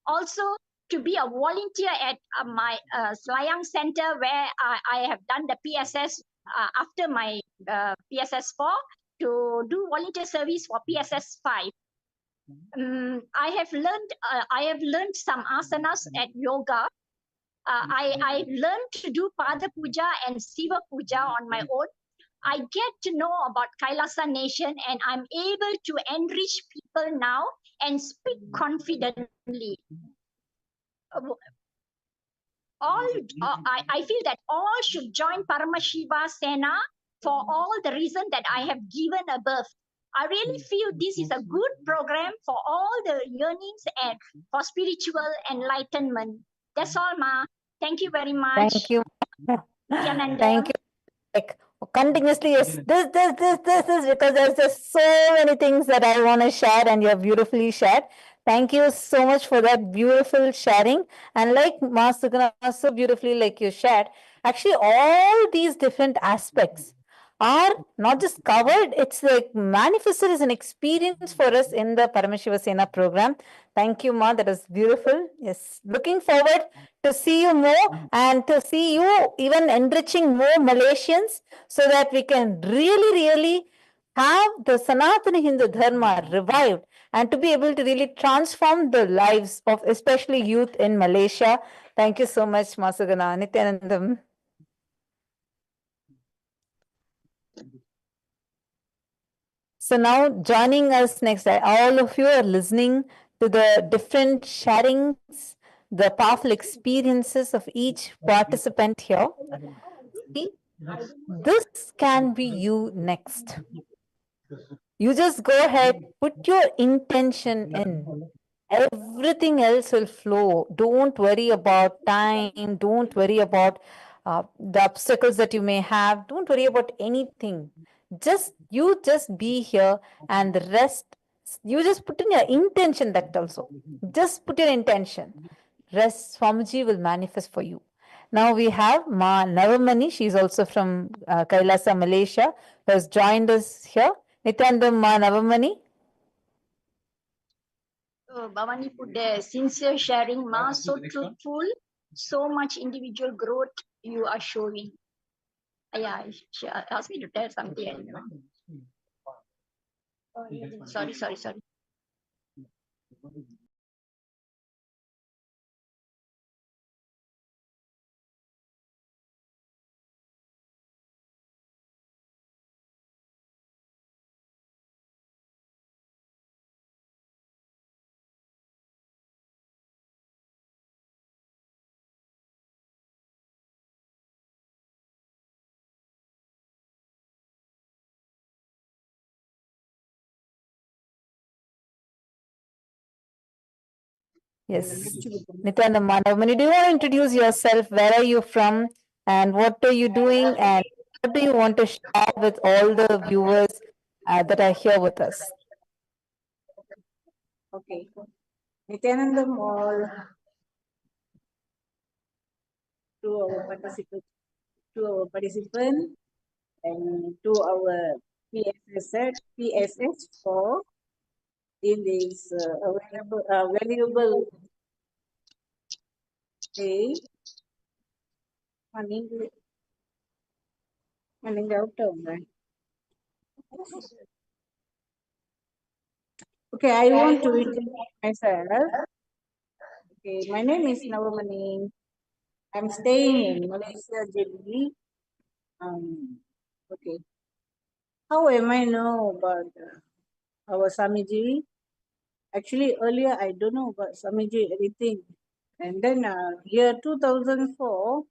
Also, to be a volunteer at my Selayang Center where I have done the PSS after my PSS 4 to do volunteer service for PSS 5. I have learned some asanas at yoga. I learned to do Pada Puja and Shiva Puja on my own. I get to know about Kailasa Nation and I'm able to enrich people now and speak confidently. I feel that all should join Paramashiva Sena for all the reasons that I have given above. I really feel this is a good program for all the yearnings and for spiritual enlightenment. That's all, Ma. Thank you very much. Thank you. Nithyananda. Thank you. Like, continuously, yes, this, because there's just so many things that I want to share, and you have beautifully shared. Thank you so much for that beautiful sharing. And like Masugana, so beautifully, like you shared, actually, all these different aspects are not just covered, it's like manifested as an experience for us in the Paramashiva Sena program. Thank you, Ma. That was beautiful. Yes. Looking forward to see you more and to see you even enriching more Malaysians so that we can really have the Sanatana Hindu Dharma revived and to be able to really transform the lives of especially youth in Malaysia. Thank you so much, Masugana. Nithyanandam. So now joining us next, all of you are listening to the different sharings, the powerful experiences of each participant here. See, this can be you next. You just go ahead, put your intention in. Everything else will flow. Don't worry about time. Don't worry about the obstacles that you may have. Don't worry about anything. You just be here, and the rest, you just put in your intention. That also, just put your intention. Rest, Swamiji will manifest for you. Now we have Ma Navamani. She's also from Kailasa, Malaysia, who has joined us here. Nithyanandam, Ma Navamani. Bhavani put the sincere sharing, Ma, so truthful, so much individual growth you are showing. Yeah, she asked me to tell something. Sorry. Yes. Nithyanandam, Ma Navamani, do you want to introduce yourself? Where are you from? And what are you doing? And what do you want to share with all the viewers that are here with us? Okay. Nithyanandam all to our participant and to our PSS for in this valuable day. Okay, I want to introduce myself. Okay, my name is Navamani. I'm staying in Malaysia, JB. Okay. How am I know about our Swamiji? Actually, earlier I don't know about Swamiji anything. And then year 2004,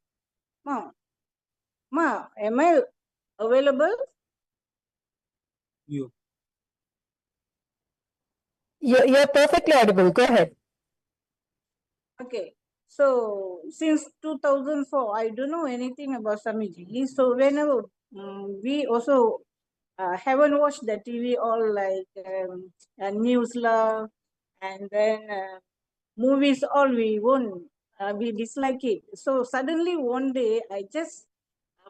am I available? You're perfectly audible. Go ahead. Okay. So since 2004, I don't know anything about Swamiji. So whenever we also haven't watched the TV all like news lah, and then movies all we won't, we dislike it. So suddenly one day I just,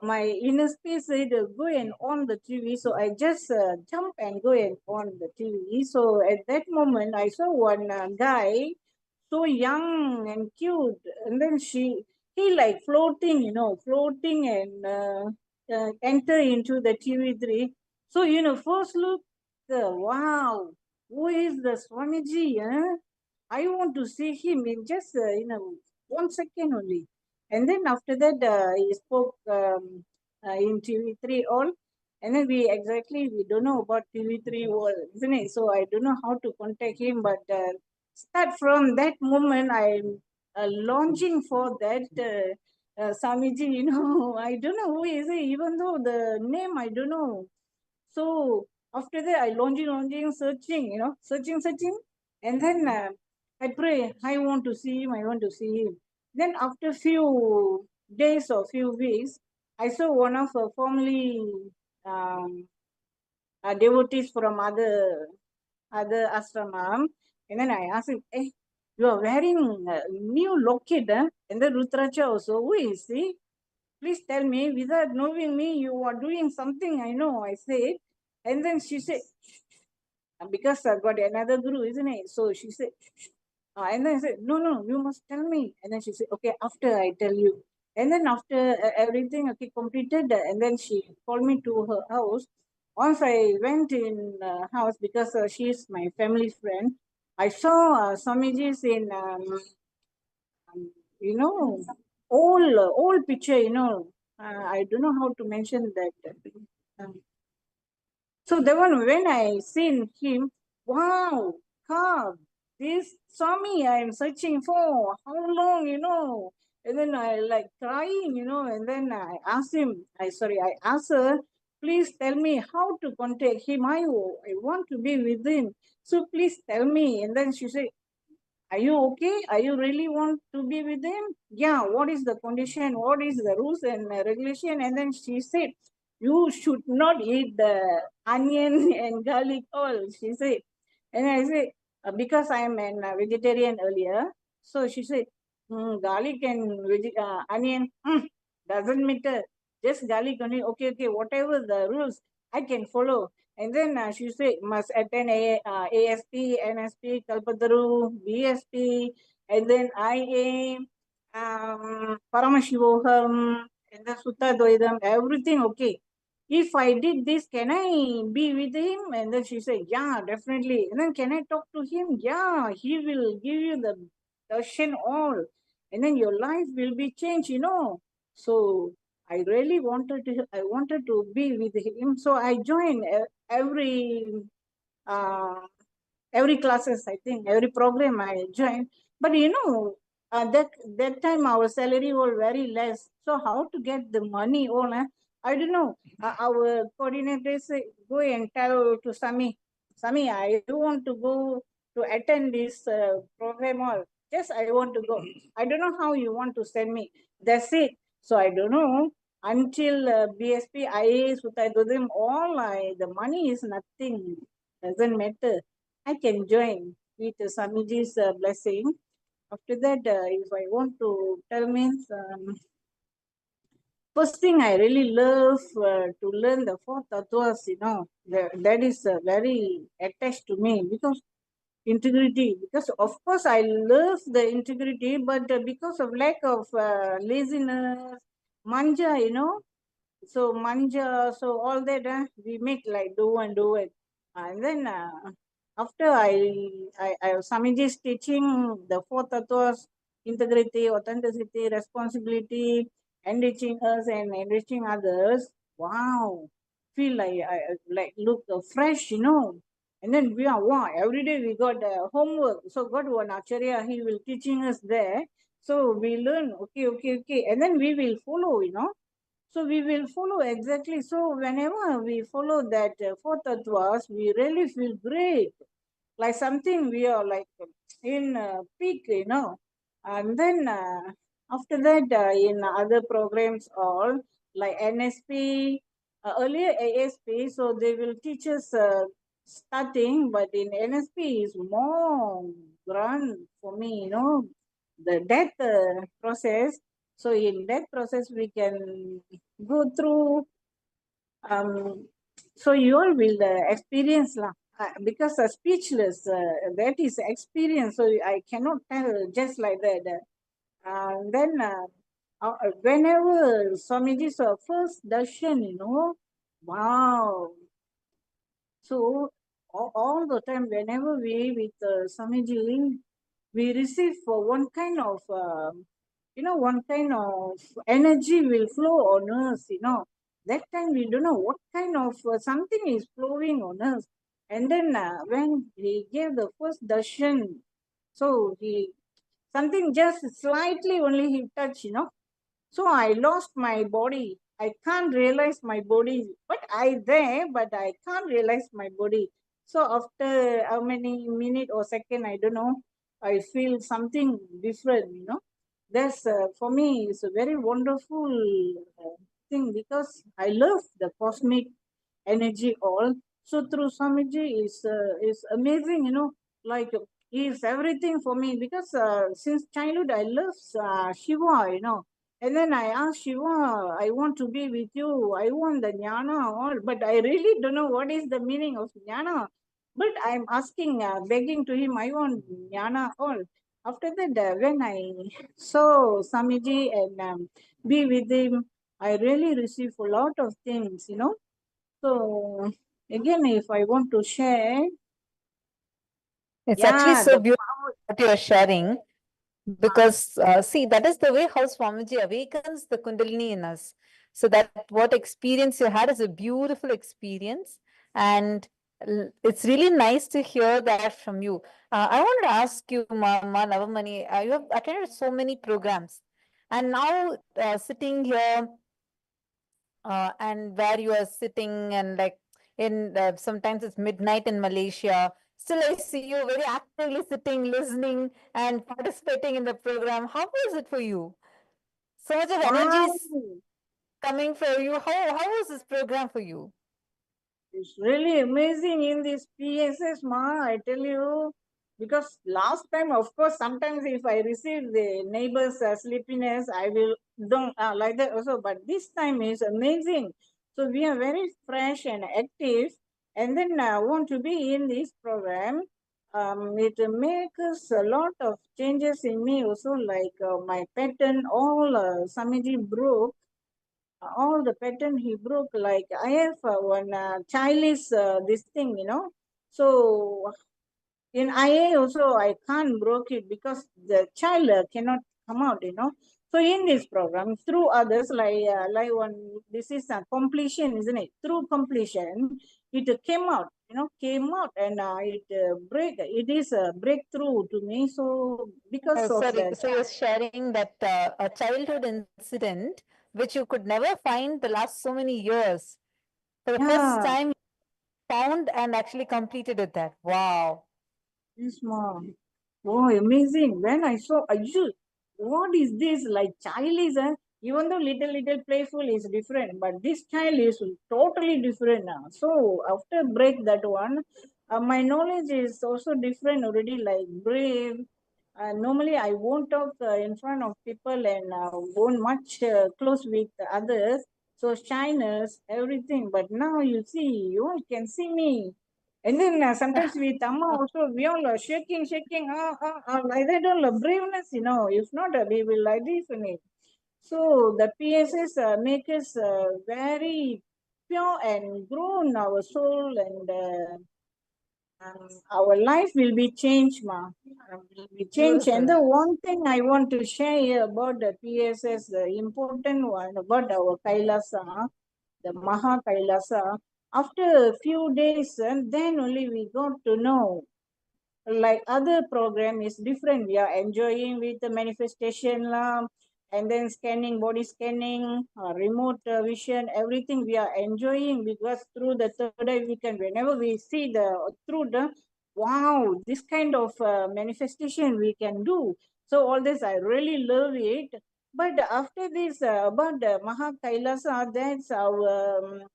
my inner space said go and on the TV. So I just jump and go and on the TV. So at that moment I saw one guy so young and cute, and then he like floating, floating and enter into the TV3. So first look, wow, who is the Swamiji? I want to see him in just 1 second only. And then after that, he spoke in TV3 all. And then we don't know about TV3 all, isn't it? So I don't know how to contact him, but start from that moment, I'm launching for that Swamiji, I don't know who is he, even though the name I don't know. So after that, I launching, searching. And then I pray, I want to see him, I want to see him. Then after few days or few weeks, I saw one of her formerly devotees from other ashramam. And then I asked him, hey, you are wearing new locket, and then Rudraja also, who is he? Please tell me, without knowing me, you are doing something, I know, I said. And then she said, because I've got another guru, isn't it? So she said, and then I said, no, you must tell me. And then she said, okay, after I tell you. And then after everything completed, and then she called me to her house. Once I went in house, because she is my family friend, I saw Swamiji's in, old picture, I don't know how to mention that. So the one when I seen him, wow, God, this Swami I am searching for, how long, and then I like crying, and then I asked him, I asked her, please tell me how to contact him. I want to be with him. So please tell me. And then she said, are you okay? Are you really want to be with him? Yeah, what is the condition? What is the rules and regulation? And then she said, you should not eat the onion and garlic all, she said. And I said, because I am a vegetarian earlier. So she said, garlic and onion, doesn't matter. Just garlic only. Okay, whatever the rules, I can follow. And then she said, must attend ASP, NSP, Kalpataru, BSP, and then IA, Paramashivam, and the Sutta Dvaidam, everything okay. If I did this, can I be with him? And then she said, yeah, definitely. And then can I talk to him? Yeah, he will give you the darshan all. And then your life will be changed, So I really wanted to be with him. So I joined every classes, I think, every program I joined. But that time our salary was very less. So how to get the money all? I don't know. Our coordinators say, go and tell to Sami, I do want to go to attend this program all. Yes, I want to go. I don't know how you want to send me. That's it. So I don't know. Until BSP, IA, Sutaidodhim, all the money is nothing. Doesn't matter. I can join with Swamiji's blessing. After that, if I want to tell means, first thing I really love to learn the four tattvas, that is very attached to me because integrity. Because of course I love the integrity, but because of lack of laziness, manja, so manja, so all that we make like do it. And then after I Swamiji's teaching the four tattvas, integrity, authenticity, responsibility, enriching us and enriching others. Wow, feel like I like look fresh, And then we are, wow, every day we got homework. So got one Acharya, he will teaching us there. So we learn, okay. And then we will follow, So we will follow exactly. So whenever we follow that four tattvas, we really feel great. Like something we are like in peak, And then after that, in other programs, all like NSP, earlier ASP, so they will teach us starting, but in NSP is more grand for me, the death process. So in that process, we can go through. So you all will experience lah. Because speechless, that is experience. So I cannot tell just like that. Then whenever Swamiji's first darshan, wow. So all the time, whenever we with Swamiji, we receive for one kind of, one kind of energy will flow on us, That time we don't know what kind of something is flowing on us. And then when he gave the first darshan, so he, something just slightly only he touched, So I lost my body. I can't realize my body, but but I can't realize my body. So after how many minute or second, I don't know, I feel something different, That's for me is a very wonderful thing because I love the cosmic energy all. So through Swamiji is amazing, like he is everything for me because since childhood I love Shiva, And then I asked Shiva, I want to be with you. I want the jnana all, but I really don't know what is the meaning of jnana. But I'm asking, begging to him, I want jnana all. After that, when I saw Swamiji and be with him, I really received a lot of things, So again, if I want to share, It's actually yeah, so the beautiful what you are sharing. Because see, that is the way how Swamiji awakens the Kundalini in us. So that what experience you had is a beautiful experience, and it's really nice to hear that from you. I want to ask you, Mama Navamani, you have attended so many programs, and now sitting here, and where you are sitting, and like in sometimes it's midnight in Malaysia. Still, I see you very actively sitting, listening, and participating in the program. How was it for you? So much of energy wow. is coming for you. How was this program for you? It's really amazing in this PSS, I tell you. Because last time, of course, sometimes if I receive the neighbors' sleepiness, I will don't like that also. But this time is amazing. So we are very fresh and active. And then I want to be in this program. It makes a lot of changes in me also, like my pattern, all Samiji broke all the pattern he broke. Like I have one child is this thing, So in IA also I can't broke it because the child cannot come out, So in this program, through others, like one, this is a completion, isn't it? Through completion, it came out, came out, and it is a breakthrough to me. So because Oh, of sorry. that, So you're sharing that a childhood incident which you could never find the last so many years. For the first yeah, time, found and actually completed it that. Wow. yes, mom. Oh, amazing. When I saw, what is this? Like child is, even though little playful is different, but this child is totally different now. So after break that one, my knowledge is also different already, like brave. Normally I won't talk in front of people and won't much close with others. So shyness, everything. But now you see, you all can see me. And then sometimes with Amma also, we all are shaking, like that all braveness, If not, we will like this only. So the PSS make us very pure and grow in our soul, and our life will be changed, ma. Will be changed. And the one thing I want to share here about the PSS, the important one about our Kailasa, the Maha Kailasa. After a few days, and then only we got to know, like other program is different. We are enjoying with the manifestation lah, and then scanning, body scanning, remote vision, everything we are enjoying, because through the third eye we can, whenever we see through the, wow, this kind of manifestation we can do. So all this I really love it. But after this, about the Maha Kailasa, that's our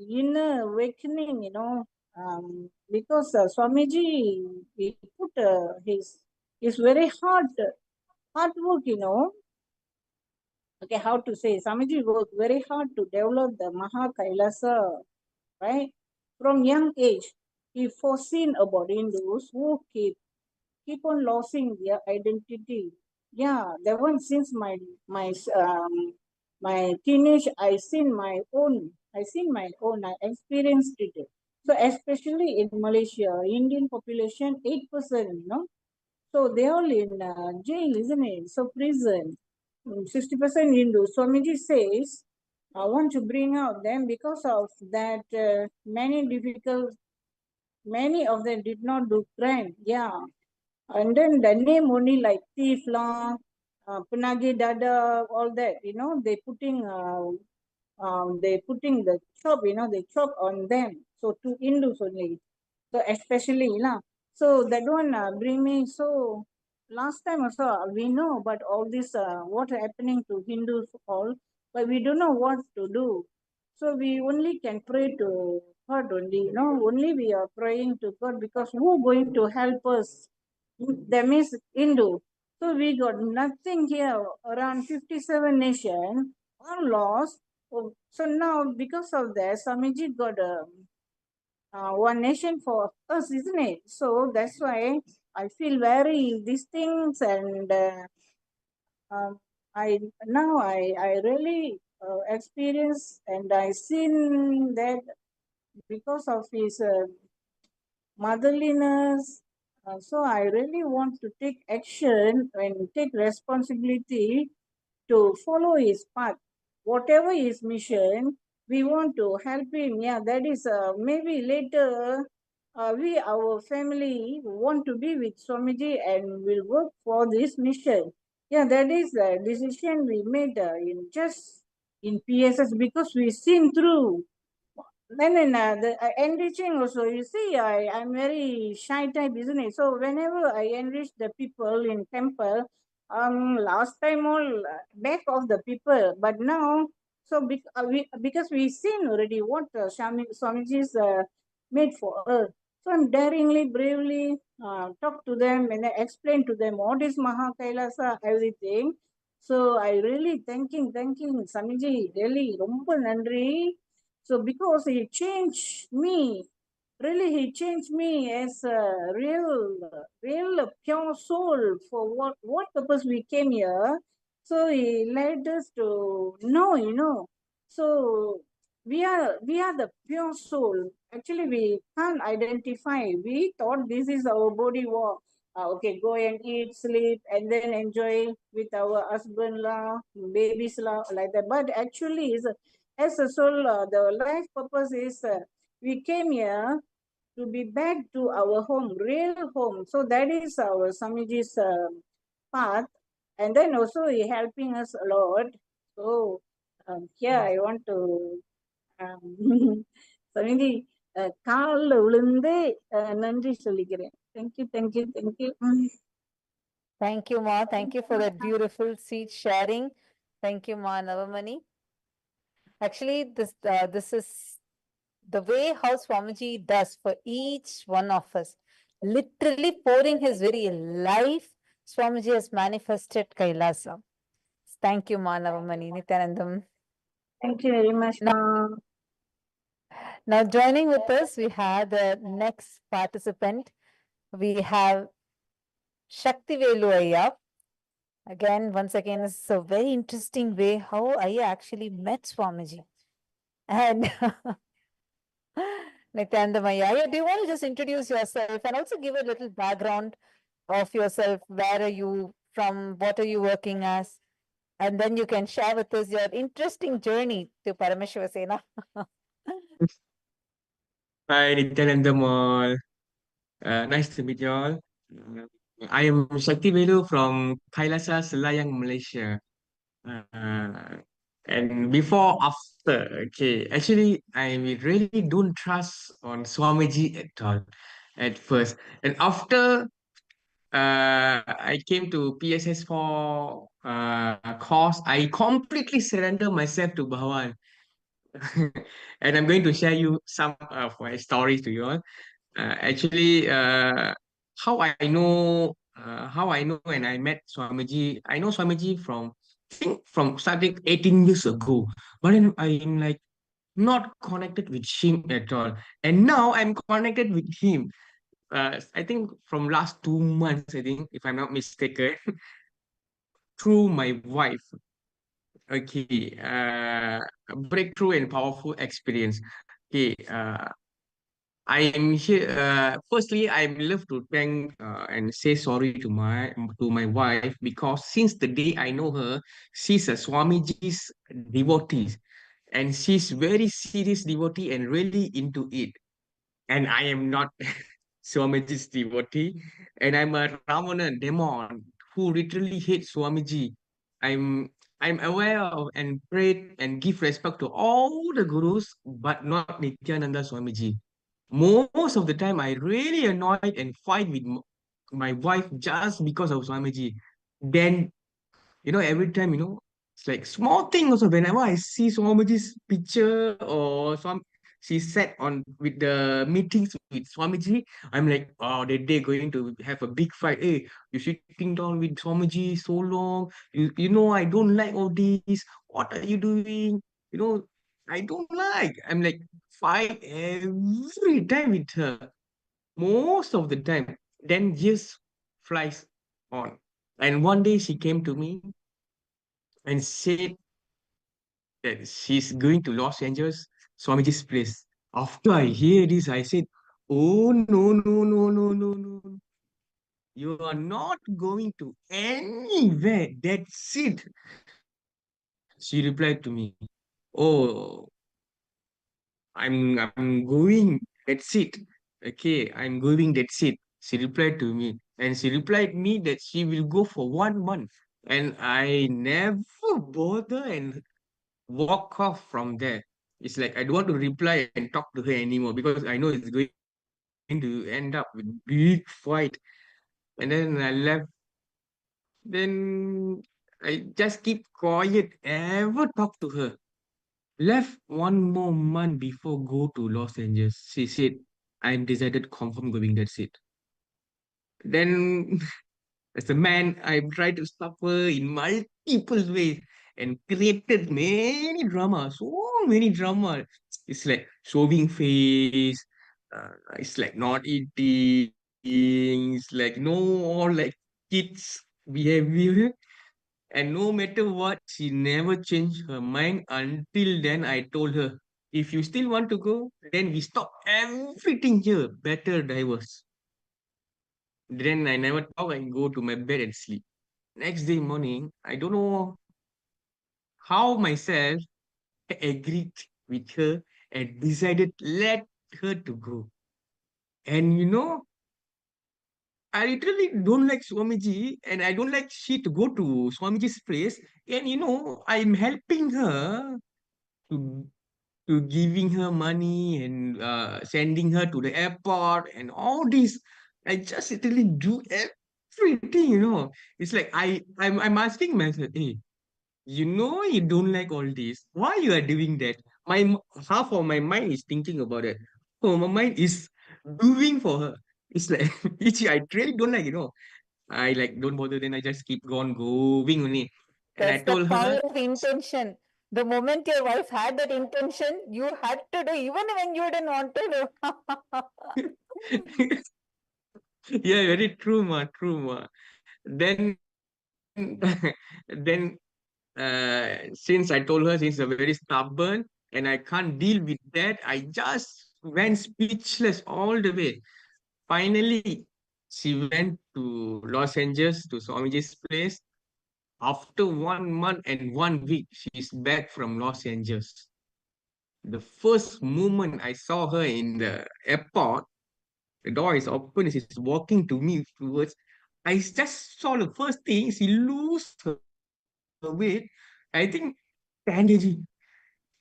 inner awakening, because Swamiji, he put his very hard work, okay, how to say, Swamiji worked very hard to develop the Maha Kailasa, right? From young age, he foreseen about Hindus who keep on losing their identity. Yeah, that one, since my teenage, I seen my own, I experienced it. So especially in Malaysia, Indian population 8%, so they all in jail, isn't it? So prison, 60% Hindu. Swamiji says, I want to bring out them because of that. Many of them did not do crime. Yeah, and then the name only like thief lah, penagih dada, all that, they putting the chop, they chop on them. So to Hindus only. So especially lah. So that one bring me, so last time also we know about all this what happening to Hindus all, but we don't know what to do. So we only can pray to God only, only we are praying to God, because who going to help us? That means Hindu. So we got nothing here, around 57 nations, all lost. So now because of that, Swamiji got one nation for us, isn't it? So that's why I feel very these things, and I now I really experience, and I seen that because of his motherliness. So I really want to take action and take responsibility to follow his path. Whatever his mission, we want to help him. Yeah, that is maybe later we, our family, want to be with Swamiji and will work for this mission. Yeah, that is a decision we made in PSS, because we seen through. Then the enriching also, you see, I'm very shy type, isn't it? So whenever I enrich the people in temple, last time all back of the people, but now, so because we seen already what Swamiji's made for us. So I'm daringly, bravely talk to them and I explain to them what is Maha Kailasa, everything. So I really thanking Swamiji, really, romba nandri. So because he changed me, really he changed me as a real pure soul for what purpose we came here. So he led us to know. So we are the pure soul. Actually, we can't identify. We thought this is our body walk. Okay, go and eat, sleep, and then enjoy with our husband lah, babies lah, like that. But actually, as a soul, the life purpose is we came here to be back to our home, real home. So that is our Swamiji's path. And then also he helping us a lot. So here I want to Swamiji, காலில் விழுந்து நன்றி சொல்லிக்கிறேன். Thank you. Thank you, Ma. Thank you for that beautiful seed sharing. Thank you, Ma Navamani. Actually, this is the way how Swamiji does for each one of us. Literally pouring his very life, Swamiji has manifested Kailasa. Thank you, Ma Navamani. Nithyanandam. Thank you very much, Ma. Now joining with us, we have the next participant. We have Shakti Velu Ayya. Once again, it's a very interesting way how Ayya actually met Swamiji. And Nithyanandam Ayya, do you want to just introduce yourself and also give a little background of yourself? Where are you from? What are you working as? And then you can share with us your interesting journey to Paramashiva Sena. Hi, Nityananda Mall. Nice to meet you all. I am Shakti Velu from Kailasa, Selayang, Malaysia. Uh, and before, after, okay, actually, I really don't trust on Swamiji at all at first. And after I came to PSS for course, I completely surrender myself to Bhagavan. And I'm going to share you some of my stories to you all. Actually, how I know when I met Swamiji, I know Swamiji from I think from starting 18 years ago, but then I'm like not connected with him at all. And now I'm connected with him. I think from last 2 months, I think, if I'm not mistaken, through my wife. Okay, breakthrough and powerful experience. Okay, I am here. Firstly, I love to thank and say sorry to my wife because since the day I know her, she's a Swamiji's devotee, and she's very serious devotee and really into it. And I am not Swamiji's devotee, and I'm a Ravana demon who literally hates Swamiji. I'm I'm aware of and pray and give respect to all the gurus, but not Nityananda Swamiji. Most of the time, I really annoyed and fight with my wife just because of Swamiji. Then, every time, it's like small thing also. Whenever I see Swamiji's picture or she sat on with the meetings with Swamiji, I'm like, oh, they're going to have a big fight. Hey, you sitting down with Swamiji so long. I don't like all this. What are you doing? You know, I don't like. I'm like, fight every time with her. Most of the time. Then years flies on. And one day she came to me and said that she's going to Los Angeles, Swamiji's place. After I hear this, I said, oh, no, no, no, no, no, no. You are not going to anywhere. That's it. She replied to me, oh, I'm going. That's it. Okay, I'm going. That's it. She replied to me. And she replied me that she will go for 1 month. And I never bother and walk off from there. It's like I don't want to reply and talk to her anymore because I know it's going to end up with big fight. And then I left. Then I just keep quiet, ever talk to her. Left 1 more month before go to Los Angeles. She said, I'm decided confirm going, that's it. Then as a man, I tried to stop her in multiple ways and created many drama, so many drama. It's like showing face, it's like not eating, it's like no all like kids behavior. And no matter what, she never changed her mind until then. I told her, if you still want to go, then we stop everything here. Better divorce. Then I never talk and go to my bed and sleep. Next day morning, I don't know how myself agreed with her and decided let her to go. And I literally don't like Swamiji and I don't like she to go to Swamiji's place. And I'm helping her to giving her money and sending her to the airport and all this. I just literally do everything. It's like I'm asking myself, hey, you don't like all this. Why you are doing that? Half of my mind is thinking about it. Oh, my mind is doing for her. It's like which I really don't like. I like don't bother. Then I just keep on going only. And I That's the told power her, of intention. The moment your wife had that intention, you had to do, even when you didn't want to do. yeah, very true, ma, true, ma. Then, then since I told her she's a very stubborn and I can't deal with that, I just went speechless all the way. Finally, she went to Los Angeles to Swamiji's place. After 1 month and 1 week, she's back from Los Angeles. The first moment I saw her in the airport, the door is open, she's walking to me towards. I just saw the first thing, she lose her weight. I think 10 kg,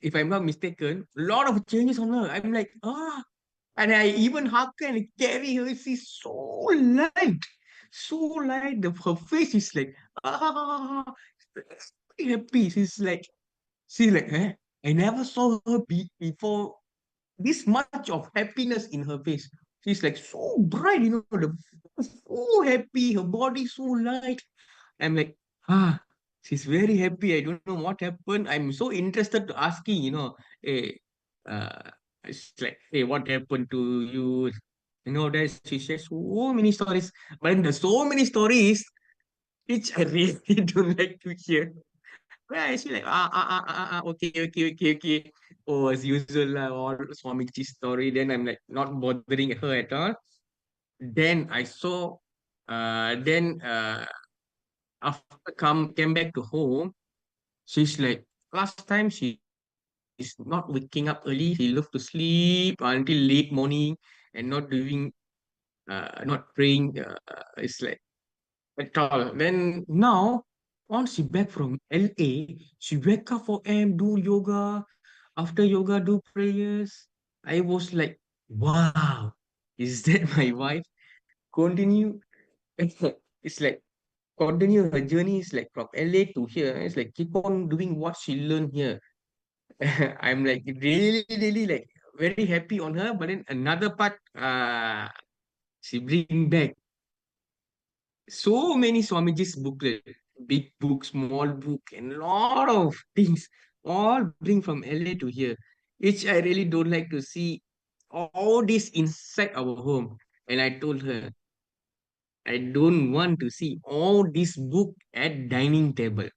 if I'm not mistaken. A lot of changes on her. I'm like, ah. And I even hug her and carry her. She's so light. So light. Her face is like, ah, happy. She's like, eh? I never saw her before this much of happiness in her face. She's like so bright, so happy, her body so light. I'm like, ah, she's very happy. I don't know what happened. I'm so interested to asking, hey, it's like, hey, what happened to you? That she shares so many stories, but then there's so many stories which I really don't like to hear. Well, I see like okay, okay, okay, okay. Oh, as usual lah, all Swamiji's story. Then I'm like not bothering her at all. Then I saw, then after came back to home, she's like last time she is not waking up early. She loved to sleep until late morning and not doing, not praying. It's like at all. Then now, once she back from LA, she wake up for do yoga. After yoga, do prayers. I was like, wow, is that my wife? Continue. It's like continue her journey. Is like from LA to here. It's like keep on doing what she learned here. I'm like really, really like very happy on her. But then another part, she bring back so many Swamiji's booklet, big book, small book, and lot of things, all bring from LA to here, which I really don't like to see all this inside our home. And I told her, I don't want to see all this book at dining table.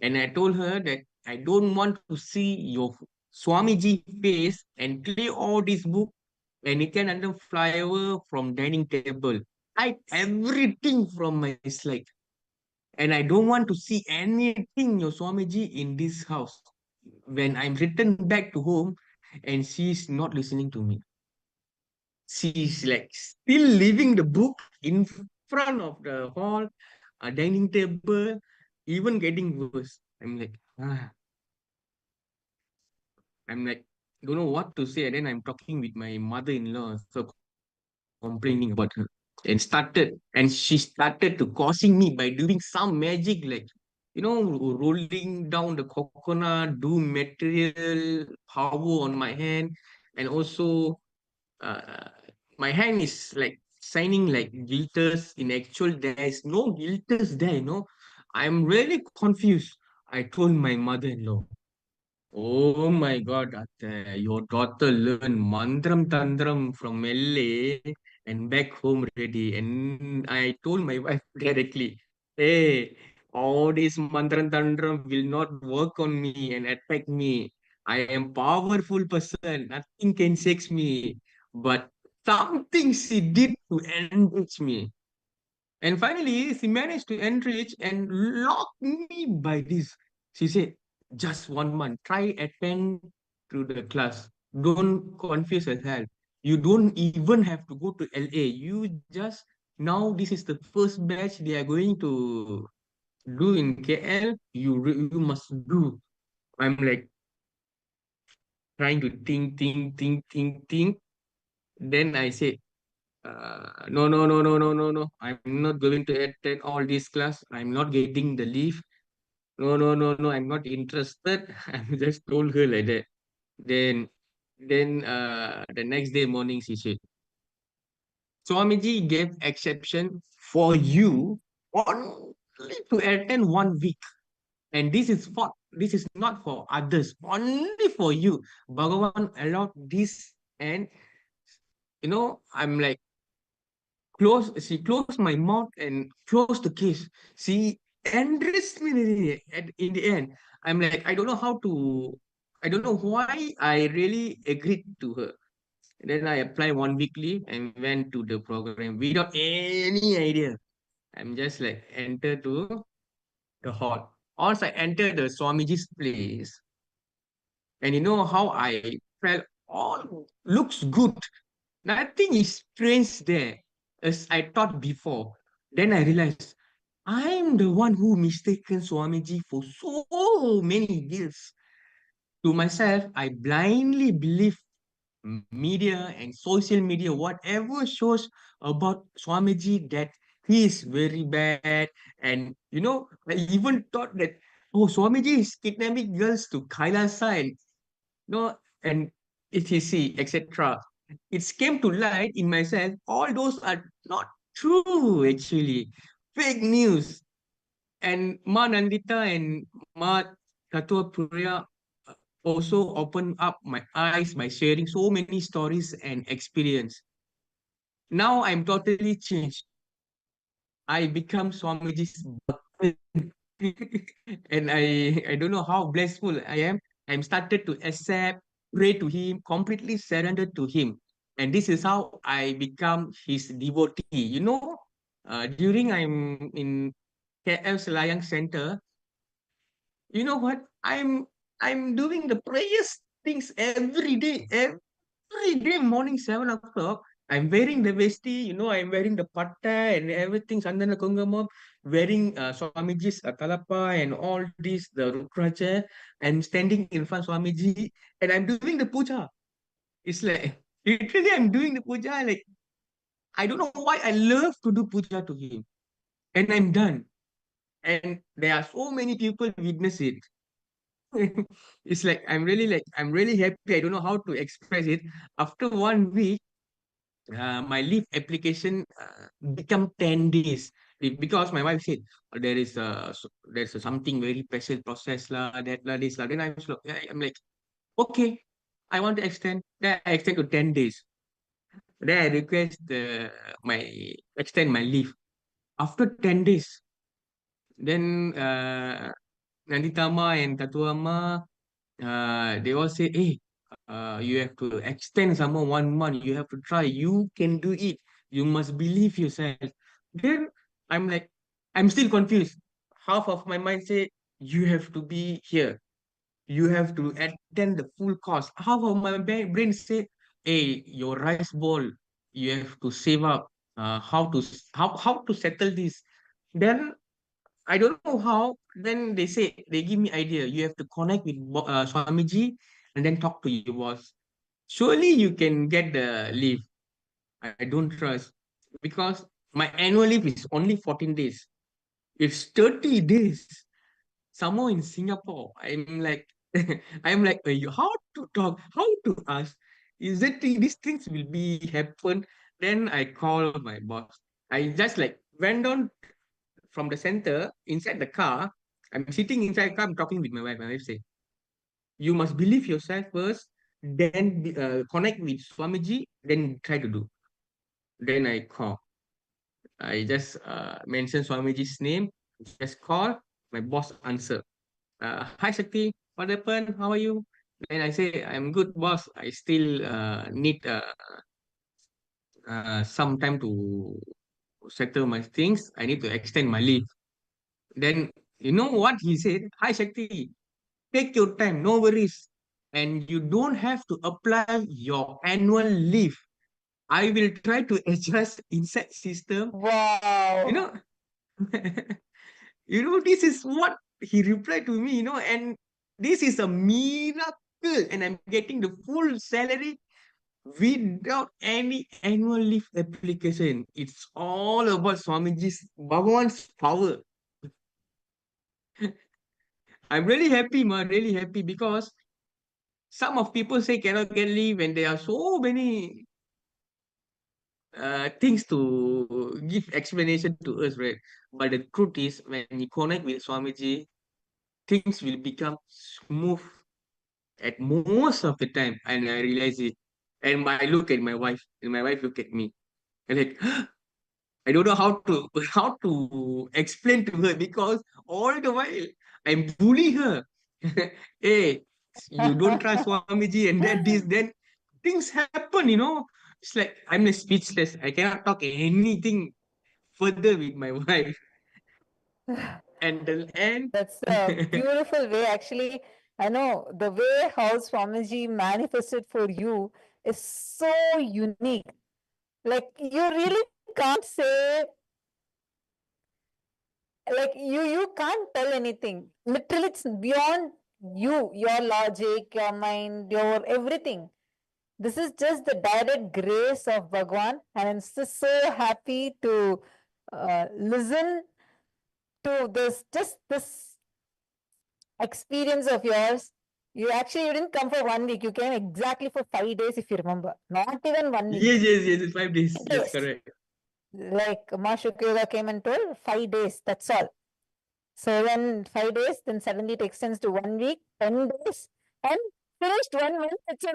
And I told her that I don't want to see your Swamiji face and clear all this book and Nithyananda flyover from dining table. Hide everything from my slide. And I don't want to see anything, your Swamiji, in this house. When I'm returned back to home and she's not listening to me. She's like still leaving the book in front of the hall, a dining table, even getting worse. I'm like, don't know what to say. And then I'm talking with my mother-in-law, so complaining about her. And she started to causing me by doing some magic, like, rolling down the coconut, do material power on my hand. And also, uh, my hand is like shining like glitters. In actual, there is no glitters there. I'm really confused. I told my mother-in-law, oh my God, Atte, your daughter learned Mandram Tandram from LA and back home already. And I told my wife directly, hey, all this Mandram Tandram will not work on me and attack me. I am powerful person, nothing can shake me. But something she did to enrich me. And finally, she managed to enrich and lock me by this. She said, just 1 month, try attend to the class. Don't confuse yourself. You don't even have to go to LA. You just, now this is the first batch they are going to do in KL. You must do. I'm like trying to think. Then I said, no, no, no, no, no, no, no. I'm not going to attend all this class. I'm not getting the leave. No, no, no, no. I'm not interested. I just told her like that. Then, the next day morning, she said, Swamiji gave exception for you only to attend 1 week. And this is not for others, only for you. Bhagavan allowed this, and I'm like, she closed my mouth and closed the case. She enriched me in the end. I'm like, I don't know why I really agreed to her. Then I applied 1 week leave and went to the program without any idea. I'm just like enter to the hall. Once I enter the Swamiji's place, And you know how I felt all looks good. Nothing is strange there, as I thought before. Then I realized I'm the one who mistaken Swamiji for so many years. To myself, I blindly believe media and social media, whatever shows about Swamiji, that he is very bad. And you know, I even thought that, oh, Swamiji is kidnapping girls to Kailasa and no, and etc., etc. It came to light in myself. All those are not true, actually. Fake news. And Ma Nandita and Ma Katua Purya also opened up my eyes by sharing so many stories and experience. Now I'm totally changed. I become Swamiji's Bhakt. And I don't know how blissful I am. I'm started to accept, pray to him, completely surrendered to him. And this is how I become his devotee. You know, during I'm in KL Selayang Center, you know what? I'm doing the prayers things every day. Every day morning 7 o'clock. I'm wearing the vesti, you know, I'm wearing the patta and everything, Sandana Kungamam, wearing Swamiji's Talapa and all this, the Rukraja. I'm standing in front of Swamiji and I'm doing the puja. It's like, literally, I'm doing the puja. Like, I don't know why I love to do puja to him. And I'm done. And there are so many people witness it. It's like I'm really happy. I don't know how to express it. After 1 week, my leave application become 10 days. Because my wife said, there is there's something very special process lah, that lah, this lah. Then I'm like, okay, I want to extend. Then I extend to 10 days. Then I request my extend my leave after 10 days. Then Nanditama and Tatuama, they all say, hey, you have to extend some more 1 month. You have to try. You can do it. You must believe yourself. Then I'm like, I'm still confused. Half of my mind say, you have to be here. You have to attend the full course. Half of my brain say, hey, your rice bowl, you have to save up. How to settle this? Then I don't know how. Then they say they give me idea. You have to connect with Swamiji and then talk to your boss. Surely you can get the leave. I don't trust because my annual leave is only 14 days. It's 30 days. Somewhere in Singapore. I'm like, I'm like, how to talk? How to ask? Is it these things will be happen? Then I call my boss. I just like went down from the center inside the car. I'm sitting inside the car. I'm talking with my wife. My wife say, "You must believe yourself first, then connect with Swamiji, then try to do." Then I call. I just mention Swamiji's name. Just call. My boss answer. Hi Shakti, what happened? How are you? Then I say, I'm good, boss. I still need some time to settle my things. I need to extend my leave. Then you know what he said? Hi Shakti, take your time, no worries. And you don't have to apply your annual leave. I will try to adjust inside system. You Wow. know, you know, this is what he replied to me, you know, and this is a miracle. And I'm getting the full salary without any annual leave application. It's all about Swamiji's Bhagavan's power. I'm really happy, ma, really happy because some of people say cannot get leave and there are so many things to give explanation to us, right? But the truth is, when you connect with Swamiji, things will become smooth at most of the time. And I realize it. And I look at my wife, and my wife look at me. And like, I don't know how to how to explain to her because all the while I'm bullying her. Hey, you don't trust Swamiji and that this then things happen, you know. It's like I'm like speechless. I cannot talk anything further with my wife. And the end That's a beautiful way, actually. I know the way how Swamiji manifested for you is so unique. Like you really can't say, like you can't tell anything. Literally, it's beyond you, your logic, your mind, your everything. This is just the direct grace of Bhagwan, and I'm just so happy to listen to this experience of yours. You didn't come for 1 week. You came exactly for 5 days, if you remember. Not even 1 week. Yes, it's 5 days. 5 Yes, days. correct. Like Ma Shukyoga came and told 5 days. That's all. So then 5 days, then suddenly it extends to 1 week, 10 days, and finished 1 month. It's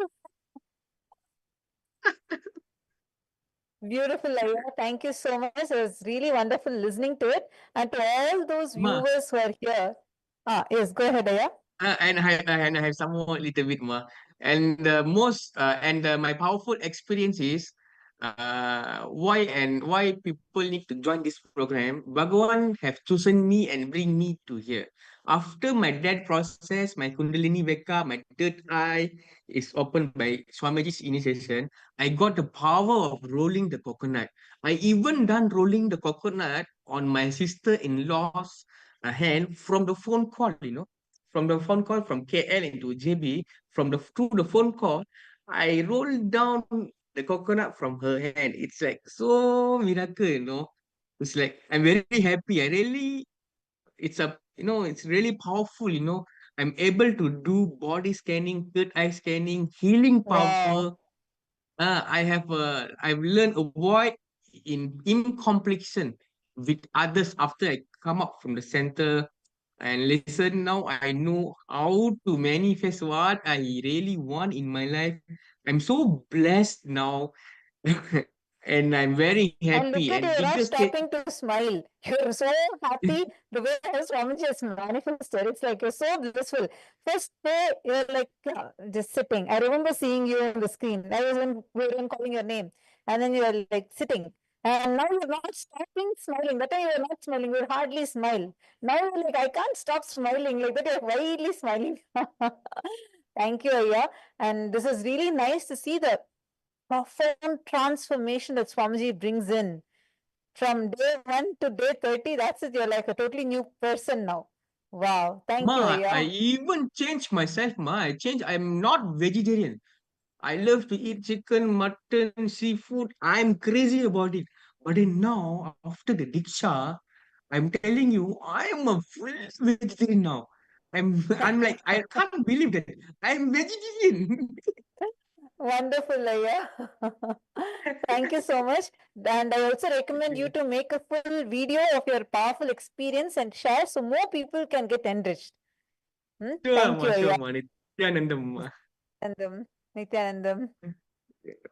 beautiful, Aya. Thank you so much. It was really wonderful listening to it. And to all those Ma, viewers who are here. Yes, go ahead, Aya. and I have some more little bit more. And my powerful experience is why people need to join this program. Bhagavan have chosen me and bring me to here. After my death process, my Kundalini Veka, my third eye is opened by Swamiji's initiation. I got the power of rolling the coconut. I even done rolling the coconut on my sister-in-law's hand from the phone call, from the phone call from KL into JB, through the phone call, I rolled down the coconut from her hand. It's like so miracle. It's like I'm very happy. It's really powerful. I'm able to do body scanning, third eye scanning, healing Wow. power. I've learned avoid in incompletion with others after I come up from the center and listen. Now I know how to manifest what I really want in my life. I'm so blessed now. And I'm very And look happy. at you, And you're not biggest thing, stopping to smile. You're so happy the way how Swamiji has manifested. It's like you're so blissful. First day, you're like just sitting. I remember seeing you on the screen. I was when we were calling your name. And then you were like sitting. And now you're not stopping smiling. That time you were not smiling. You hardly smile. Now you're like, I can't stop smiling. Like that, you're widely smiling. Thank you, Aya. And this is really nice to see the profound transformation that Swamiji brings in. From day 1 to day 30, that's it. You're like a totally new person now. Wow. Thank you, I Aya. even changed myself, I'm not vegetarian. I love to eat chicken, mutton, seafood. I'm crazy about it. But then now, after the Diksha, I'm telling you, I'm a full vegetarian now. I'm like, I can't believe that I'm vegetarian. Wonderful, Aya. Thank you so much. And I also recommend you to make a full video of your powerful experience and share so more people can get enriched. Thank you, Sure, Aya. ma. Nityanandam, ma. Nityanandam.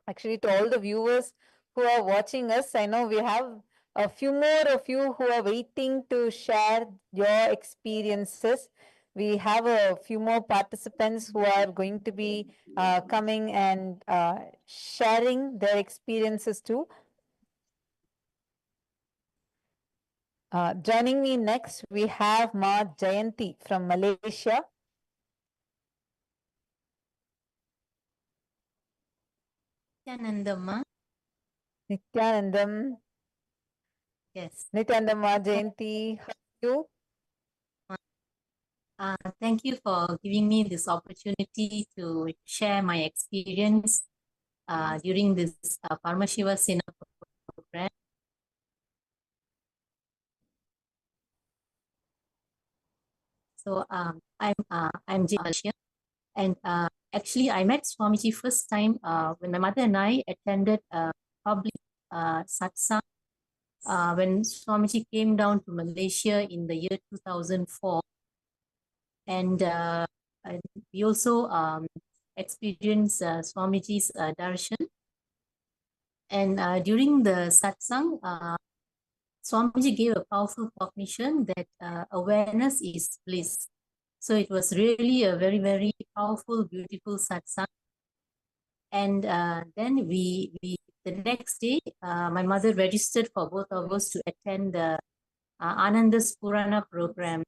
Actually, to all the viewers who are watching us, I know we have a few more of you who are waiting to share your experiences. We have a few more participants who are going to be coming and sharing their experiences too. Joining me next, we have Ma Jayanti from Malaysia. Nityanandam. Nityanandam. Yes. Nityanandam, Ma Jayanti, how are you? Thank you for giving me this opportunity to share my experience during this Paramashiva Sena program. So I'm Malaysia, and actually I met Swamiji first time when my mother and I attended a public satsang when Swamiji came down to Malaysia in the year 2004. And we also experienced Swamiji's darshan. And during the satsang, Swamiji gave a powerful cognition that awareness is bliss. So it was really a very, very powerful, beautiful satsang. And then the next day, my mother registered for both of us to attend the Ananda's Purana program.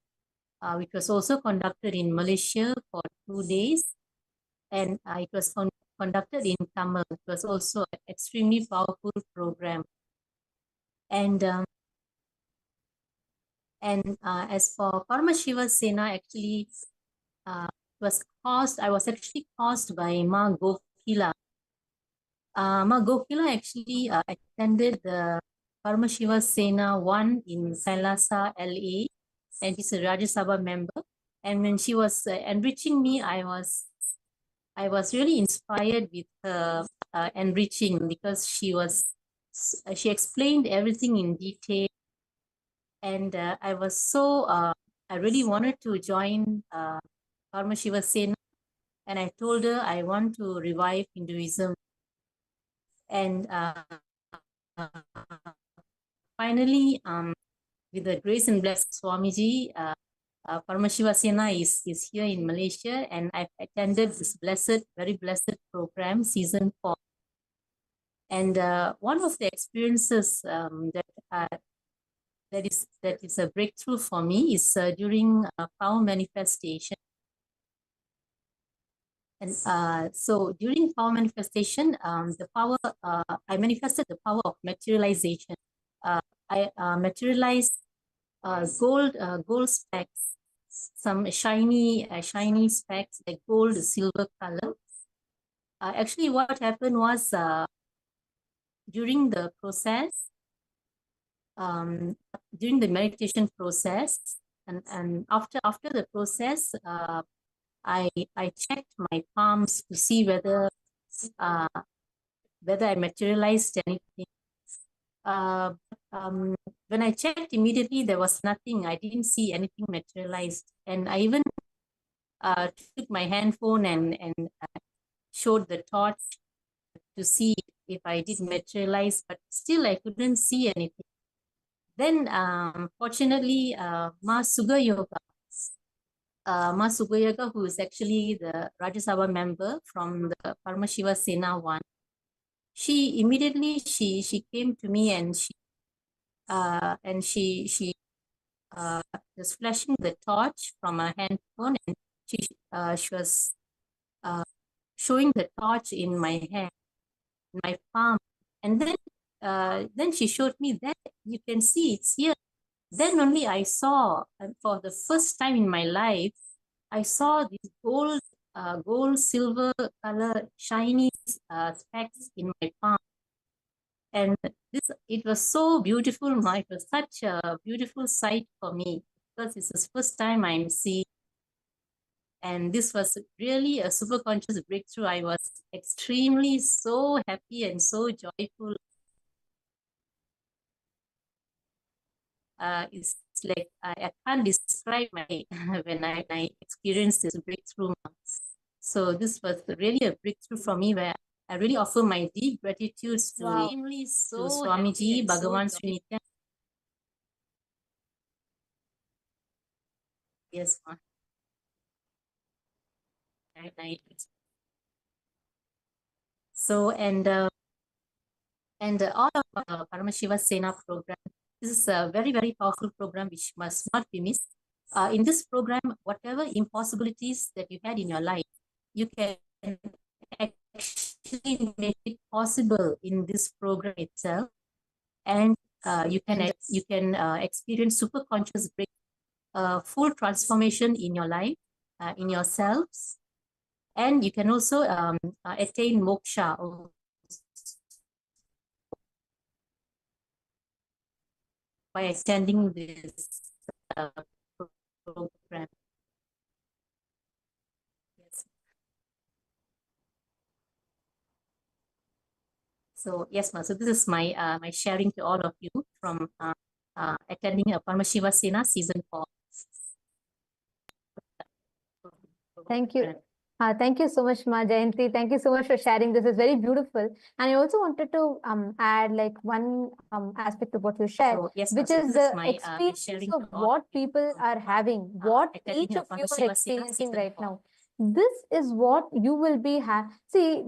which was also conducted in Malaysia for 2 days. And it was conducted in Tamil. It was also an extremely powerful program. And as for Paramashiva Sena, actually, I was actually caused by Ma Gokila. Ma Gokila actually attended the Paramashiva Sena 1 in Kailasa, LA, and she's a Rajya Sabha member. And when she was enriching me, I was really inspired with her enriching, because she explained everything in detail. And I was so, I really wanted to join Paramashiva Sena, and I told her I want to revive Hinduism. And finally, with the grace and blessing of Swamiji, Paramashiva Sena is here in Malaysia, and I've attended this very blessed program, season 4. And one of the experiences that is a breakthrough for me is during power manifestation. And so during power manifestation, I manifested the power of materialization. I materialized gold specks, some shiny specks like gold, silver color. Actually, what happened was during the process, during the meditation process, and after the process, I checked my palms to see whether I materialized anything. When I checked immediately, there was nothing. I didn't see anything materialized, and I even took my handphone and showed the torch to see if I did materialize, but still I couldn't see anything. Then, fortunately, Ma Suga Yoga, who is actually the Rajya Sabha member from the Paramashiva Sena 1, she immediately she came to me, and she was flashing the torch from her handphone, and she was showing the torch in my hand, in my palm, and then she showed me that you can see it's here. Then only I saw, and for the first time in my life, I saw these gold, silver color, shiny specks in my palm. And it was so beautiful. It was such a beautiful sight for me, because it's the first time I'm seeing. And this was really a super conscious breakthrough. I was extremely so happy and so joyful. It's like I can't describe my when I experienced this breakthrough. So this was really a breakthrough for me, where I really offer my deep gratitude to Swamiji Bhagavan Nithyananda. Yes, ma'am. So and all of Paramashiva Sena program. This is a very, very powerful program which must not be missed. In this program, whatever impossibilities that you had in your life, you can actually make it possible in this program itself, and you can experience super conscious break, full transformation in your life, in yourselves, and you can also attain moksha by attending this program. Yes. So yes, ma'am. So this is my my sharing to all of you from attending a Paramashiva Sena season 4. Thank you. Thank you so much, Ma Jayanti. Thank you so much for sharing. This is very beautiful. And I also wanted to add like one aspect of what you shared, So, yes, which so is this the my, experience of what people are having, what each of you are experiencing right now. This is what you will be see,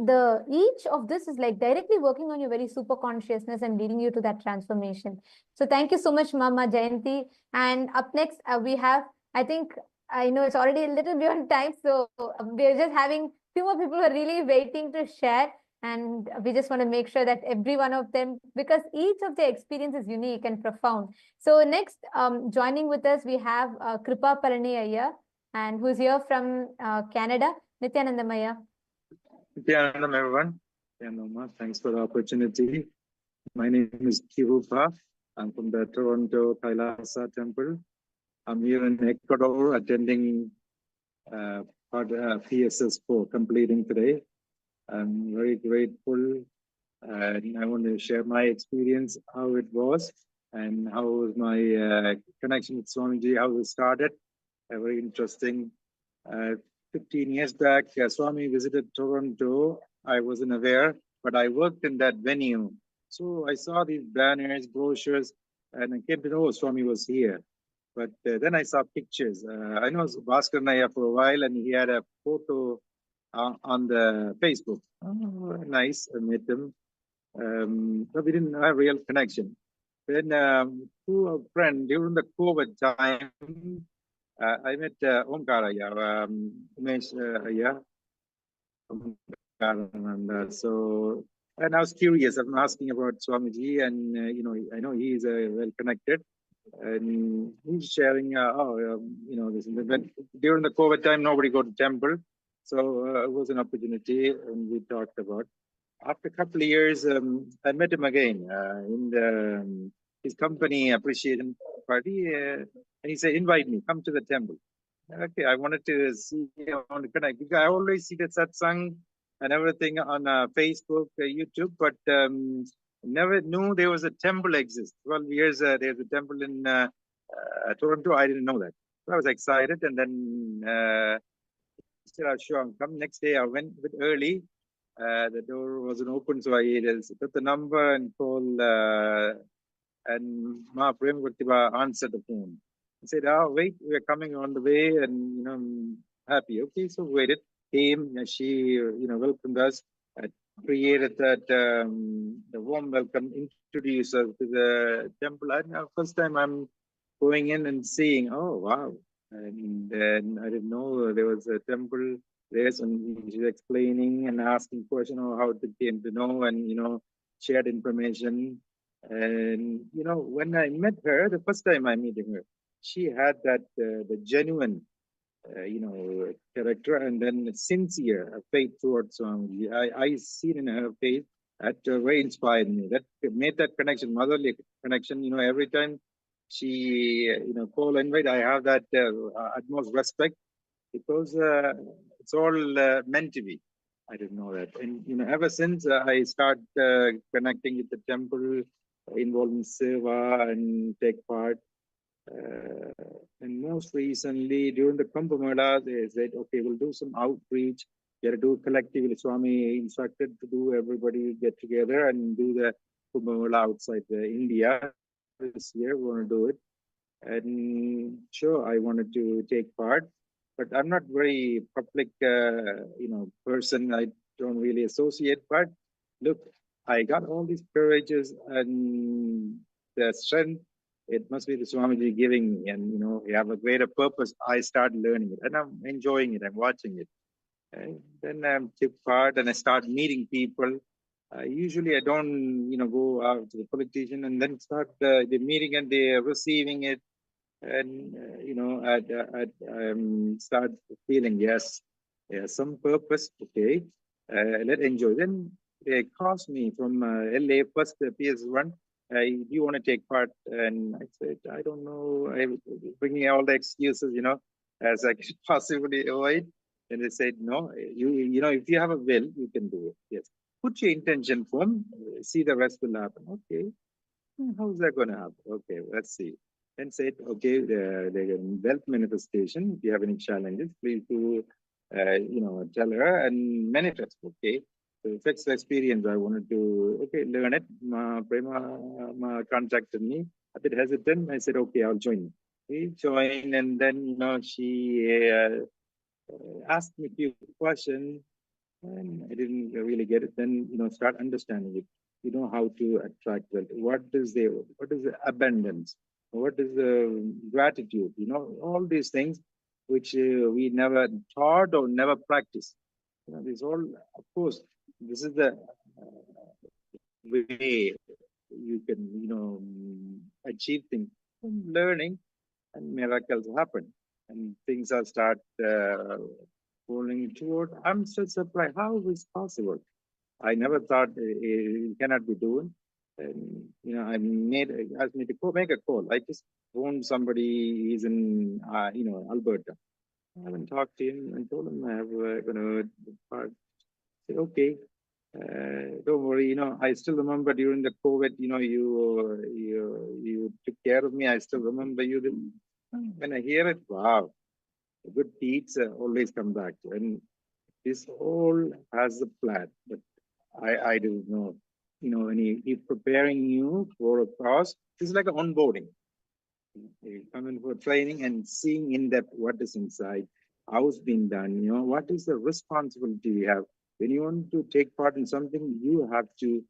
each of this is like directly working on your very super consciousness and leading you to that transformation. So thank you so much, Mama Jayanti. And up next, we have I think I know it's already a little beyond time, so we're just having few more people who are really waiting to share, and we just want to make sure that every one of them, because each of their experience is unique and profound. So next, joining with us, we have Kripa Palani Ayya, and who's here from Canada, Nithyananda Ayya. Nithyanandam, everyone. Nithyanandam, thanks for the opportunity. My name is Kirupa. I'm from the Toronto Kailasa temple. I'm here in Ecuador attending PSS 4 completing today. I'm very grateful, and I want to share my experience, how it was, and how was my connection with Swamiji, how it started. Very interesting. 15 years back, Swami visited Toronto. I wasn't aware, but I worked in that venue. So I saw these banners, brochures, and I came to know Swami was here. But then I saw pictures. I know Bhaskar Naya for a while, and he had a photo on the Facebook. Oh, nice, I met him. But we didn't have a real connection. Then through a friend, during the COVID time, I met Omkara, Umesh, and I was curious. I'm asking about Swamiji, and I know he is well connected, and he's sharing. This during the COVID time, nobody go to temple, so it was an opportunity, and we talked about. After a couple of years, I met him again in his company appreciation party, and he said, "Invite me, come to the temple." Okay, I wanted to see, I want to connect, because I always see the satsang and everything on Facebook, YouTube, but never knew there was a temple exist. 12 years, there's a temple in Toronto. I didn't know that. So I was excited, and then he said, "Sure, I'll come." Next day, I went a bit early. The door wasn't open, so I just put the number and called, and Ma Prem Gurtiva answered the phone. I said, "Oh, wait, we're coming on the way," and I'm happy. Okay, so waited. Came, and she welcomed us. Created that the warm welcome, introduced us to the temple. And first time I'm going in and seeing, oh wow, and then I didn't know there was a temple there, and she's explaining and asking questions on how it came to know, and shared information. And when I met her, the first time I meeting her, she had that the genuine character, and then sincere faith towards Swamiji. I see it in her faith. That very inspired me. That made that connection, motherly connection. Every time she call invite, I have that utmost respect, because it's all meant to be. I didn't know that, and ever since I start connecting with the temple, involved in seva and take part. And most recently, during the Kumbh Mela, they said, okay, we'll do some outreach. We got to do collectively. Swami instructed to do, everybody get together and do the Kumbh Mela outside India. This year, we want to do it. And sure, I wanted to take part, but I'm not very public, person. I don't really associate, but look, I got all these courages and the strength. It must be the Swamiji giving me, and you have a greater purpose. I start learning it, and I'm enjoying it. I'm watching it, and then I take part, and I start meeting people. Usually, I don't, go out to the politician and then start the meeting, and they're receiving it, and I start feeling yes, some purpose. Okay, let's enjoy. Then they called me from LA, first PS1. Do you want to take part? And I said, I don't know. I'm bringing all the excuses, as I could possibly avoid. And they said, no, if you have a will, you can do it. Yes. Put your intention form, see the rest will happen. Okay. How's that going to happen? Okay, let's see. Then said, okay, the wealth manifestation, if you have any challenges, please do, tell her and manifest. Okay. So that's the experience I wanted to, learn it. Prema contacted me, a bit hesitant. I said, okay, I'll join. We joined, and then, she asked me a few questions, and I didn't really get it. Then, start understanding it. How to attract wealth. What is the abundance? What is the gratitude? You know, all these things which we never taught or never practiced. You know, this all, of course, this is the way you can, you know, achieve things. Learning and miracles happen, and things are start falling toward. I'm so surprised. How is possible? I never thought it cannot be done. And you know, I asked me to make a call. I just phoned somebody. He's in you know, Alberta. I haven't talked to him and told him I have you know, say, okay, don't worry. You know, I still remember during the COVID. You know, you took care of me. I still remember you. When I hear it, wow, good deeds always come back. And this all has a plan, but I don't know. You know, when he's preparing you for a course, it's like an onboarding. You come in for training and seeing in depth what is inside, how it's been done, you know, what is the responsibility you have. When you want to take part in something, you have to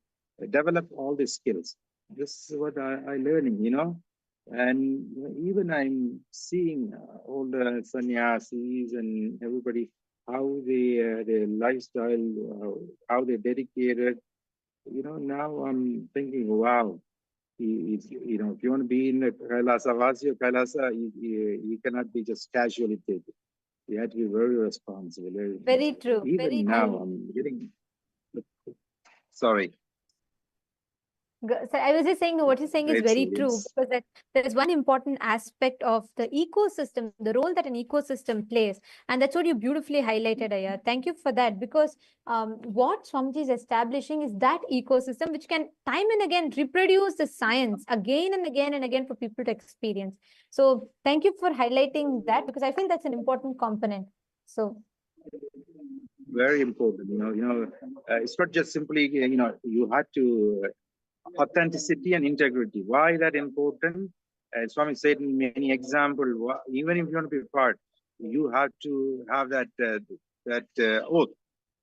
develop all the skills. This is what I learning, you know. And even I'm seeing all the sannyasis and everybody, how they their lifestyle, how they dedicated. You know, now I'm thinking, wow, you know, if you want to be in the Kailasa Vasi or Kailasa, you cannot be just casually taken. You have to be very responsible. Very true. Even now, I'm getting. Sorry. So I was just saying, no, what you're saying is very true, Yes. because there is one important aspect of the ecosystem, the role that an ecosystem plays. And that's what you beautifully highlighted, Aya. Thank you for that, because what Swamiji is establishing is that ecosystem which can time and again reproduce the science again and again and again for people to experience. So thank you for highlighting that, because I feel that's an important component. So Very important, you know, it's not just simply, you know, you have to authenticity and integrity. Why that important? As Swami said in many examples, even if you want to be part, you have to have that oath.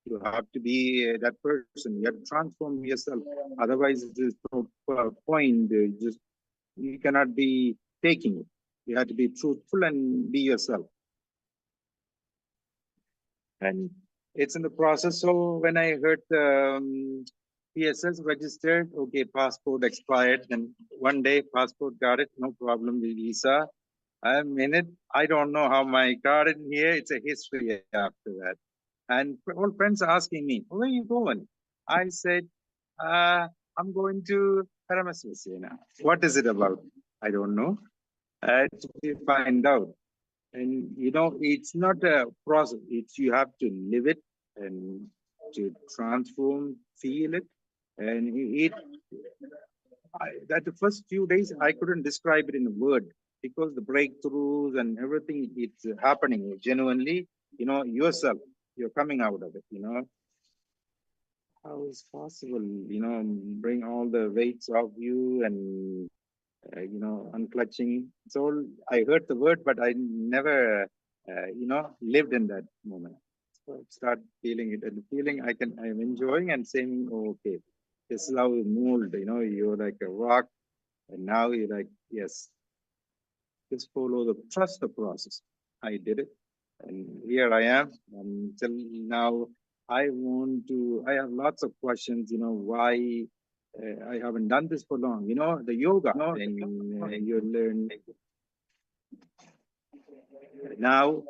You have to be that person. You have to transform yourself. Otherwise, there's no point. Just you cannot be taking it. You have to be truthful and be yourself. And it's in the process. So when I heard PSS registered, okay, passport expired. Then one day passport got it, no problem with visa. I'm in it. I don't know how my got in here. It's a history after that. And all friends are asking me, where are you going? I said, I'm going to Paramashivam. What is it about? I don't know. To find out. And you know, it's not a process. It's you have to live it and to transform, feel it, and that the first few days I couldn't describe it in a word, because the breakthroughs and everything, it's happening genuinely. You know, yourself, you're coming out of it. You know, how is possible? You know, bring all the weights of you and you know, unclutching. It's all, I heard the word, but I never, you know, lived in that moment. So I start feeling it, and the feeling I'm enjoying and saying, oh, okay, this is how you mold, you know, you're like a rock, and now you're like, yes, just trust the process. I did it, and here I am. Until now, I have lots of questions, you know, why I haven't done this for long. You know, the yoga, and you learn now,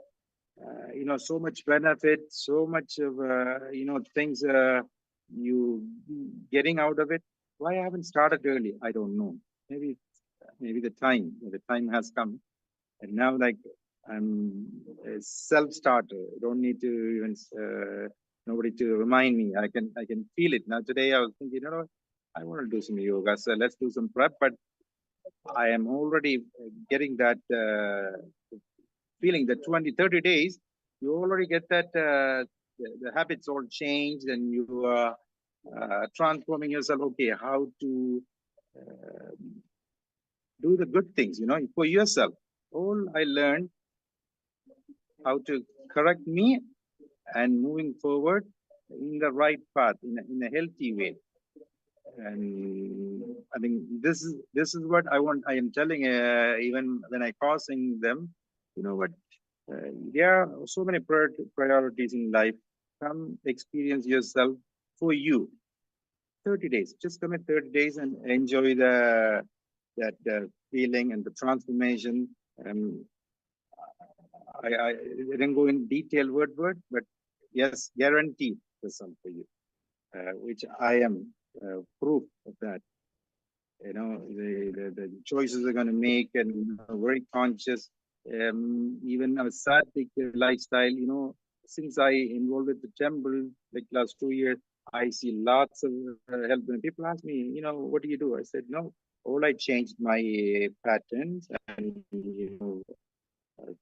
you know, so much benefit, so much of, you know, things you getting out of it. Why I haven't started early? I don't know. Maybe the time has come. And now, like, I'm a self-starter. I don't need to even nobody to remind me. I can feel it now. Today I was thinking, you know, I want to do some yoga, so let's do some prep. But I am already getting that feeling that 20-30 days, you already get that the habits all changed, and you are transforming yourself. Okay, how to do the good things, you know, for yourself. All I learned how to correct me and moving forward in the right path, in a healthy way. And I think this is what I want. I am telling even when I crossing them, you know what? There are so many priorities in life. Come experience yourself for you. 30 days. Just commit 30 days and enjoy that feeling and the transformation. I didn't go in detail word, but yes, guaranteed result for you, which I am proof of that. You know, the choices are going to make, and very conscious. Even a Sattvic lifestyle, you know, since I involved with the temple like last 2 years, I see lots of help. When people ask me, you know, what do you do? I said, no, all I changed my patterns and, you know,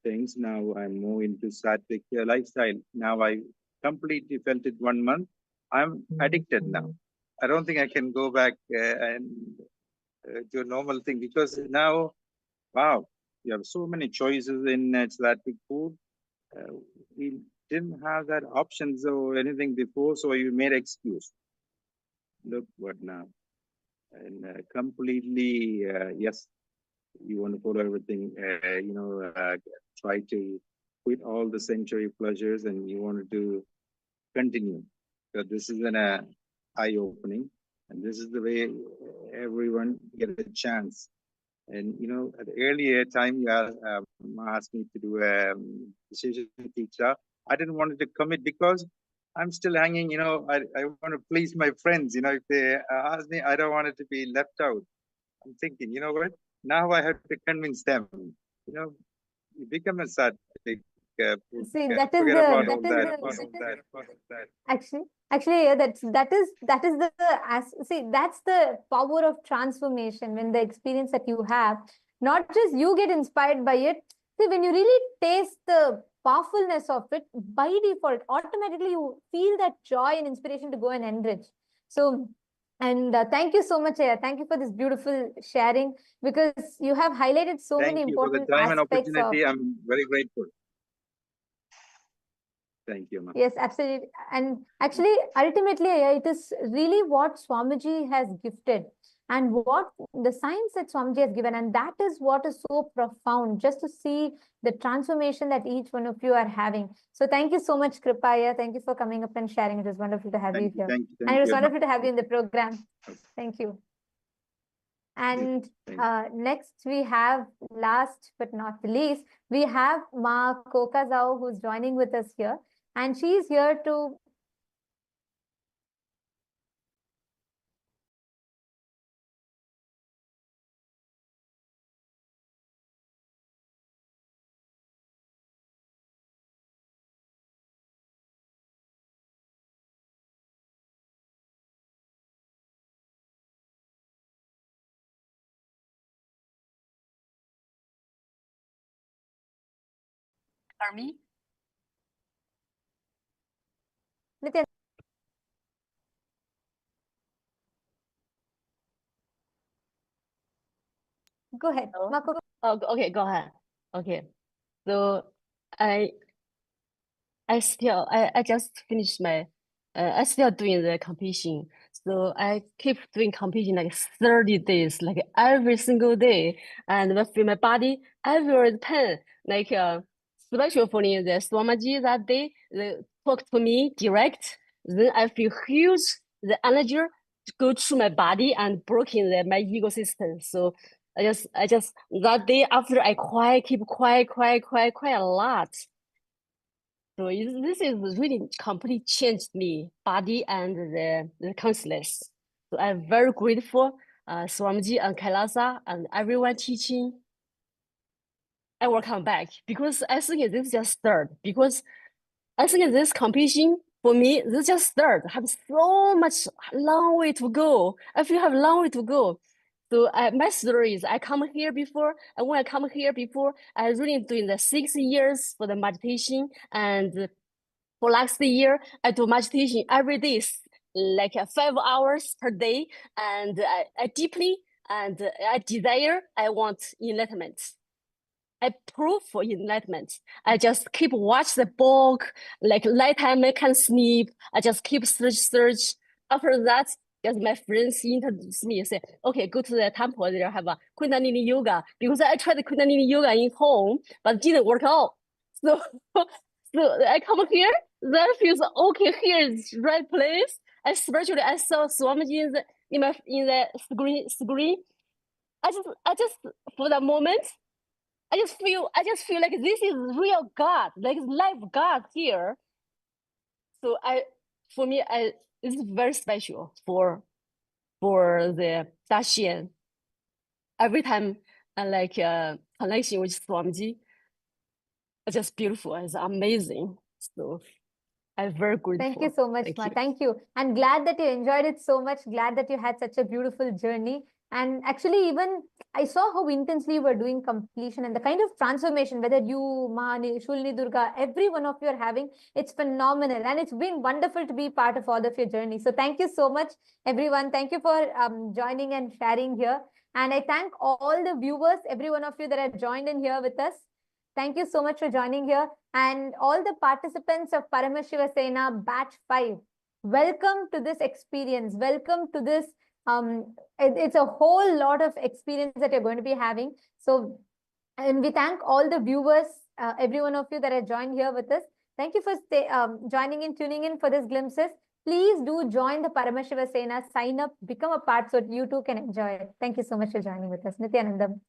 things. Now I'm more into Sattvic lifestyle. Now I completely felt it 1 month. I'm addicted now. I don't think I can go back and to a normal thing, because now, wow, you have so many choices in Sattvic food. We didn't have that options or anything before, so you made excuse. Look what now. And completely, yes, you want to follow everything, you know, try to quit all the sensory pleasures, and you wanted to continue. So this is an eye-opening, and this is the way everyone get a chance. And you know, at the earlier time, you asked me to do a decision teacher. I didn't want to commit because I'm still hanging. You know, I want to please my friends. You know, if they ask me, I don't want it to be left out. I'm thinking, you know what? Now I have to convince them. You know, you become a Sattvic. See, that is actually, yeah, that is the see, that's the power of transformation. When the experience that you have, not just you get inspired by it. See, when you really taste the powerfulness of it, by default, automatically you feel that joy and inspiration to go and enrich. So, and thank you so much, Aya. Thank you for this beautiful sharing, because you have highlighted so many important time and aspects opportunity. of. I'm very grateful. Thank you, ma'am. Yes, absolutely. And actually, ultimately, it is really what Swamiji has gifted and what the science that Swamiji has given. And that is what is so profound, just to see the transformation that each one of you are having. So thank you so much, Kripaya. Thank you for coming up and sharing. It was wonderful to have you here. Thank you, and it was wonderful to have you in the program. Thank you. And next we have, last but not the least, we have Ma Kokazao, who's joining with us here. And she's here to me? Nityan. Go ahead. Oh, okay, go ahead. Okay. So I just finished my I still doing the competition. So I keep doing competition like 30 days, like every single day. And I feel my body every pain, like special for me, the Swamiji that day, they talk to me direct. Then I feel huge, the energy go through my body and broken my ego system. So I just that day after I keep quiet a lot. So this is really completely changed me, body and the consciousness. So I'm very grateful, Swamiji and Kailasa and everyone teaching. I will come back because I think this is just start. Because I think this competition for me, this is just start. I have so much long way to go. I feel I have long way to go. So my story is I come here before, and when I come here before, I really doing the 6 years for the meditation, and for last year, I do meditation every day, like 5 hours per day, and I deeply and I desire, I want enlightenment. I prove for enlightenment. I just keep watch the book, like nighttime I can sleep. I just keep search. After that, Because my friends introduced me and say, okay, go to the temple there, have a Kundalini yoga. Because I tried the Kundalini yoga in home, but it didn't work out. So, so I come here, that feels okay, here is right place. Especially I saw Swamiji in the screen. I just for the moment, I just feel like this is real God, like live God here. So for me, it's very special for the Daxian. Every time I like connection with Swamiji, it's just beautiful. It's amazing. So I'm very grateful. Thank you so much, Ma. Thank you. I'm glad that you enjoyed it so much. Glad that you had such a beautiful journey. And actually, even I saw how intensely you were doing completion and the kind of transformation, whether you, Ma, Shulni, Durga, every one of you are having, it's phenomenal. And it's been wonderful to be part of all of your journey. So thank you so much, everyone. Thank you for joining and sharing here. And I thank all the viewers, every one of you that have joined in here with us. Thank you so much for joining here. And all the participants of Paramashiva Sena Batch 5, welcome to this experience. Welcome to this. It's a whole lot of experience that you're going to be having. So, and we thank all the viewers, every one of you that have joined here with us. Thank you for joining in, tuning in for this glimpses. Please do join the Paramashiva Sena, sign up, become a part so you too can enjoy it. Thank you so much for joining with us. Nithyanandam.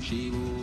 Shiva.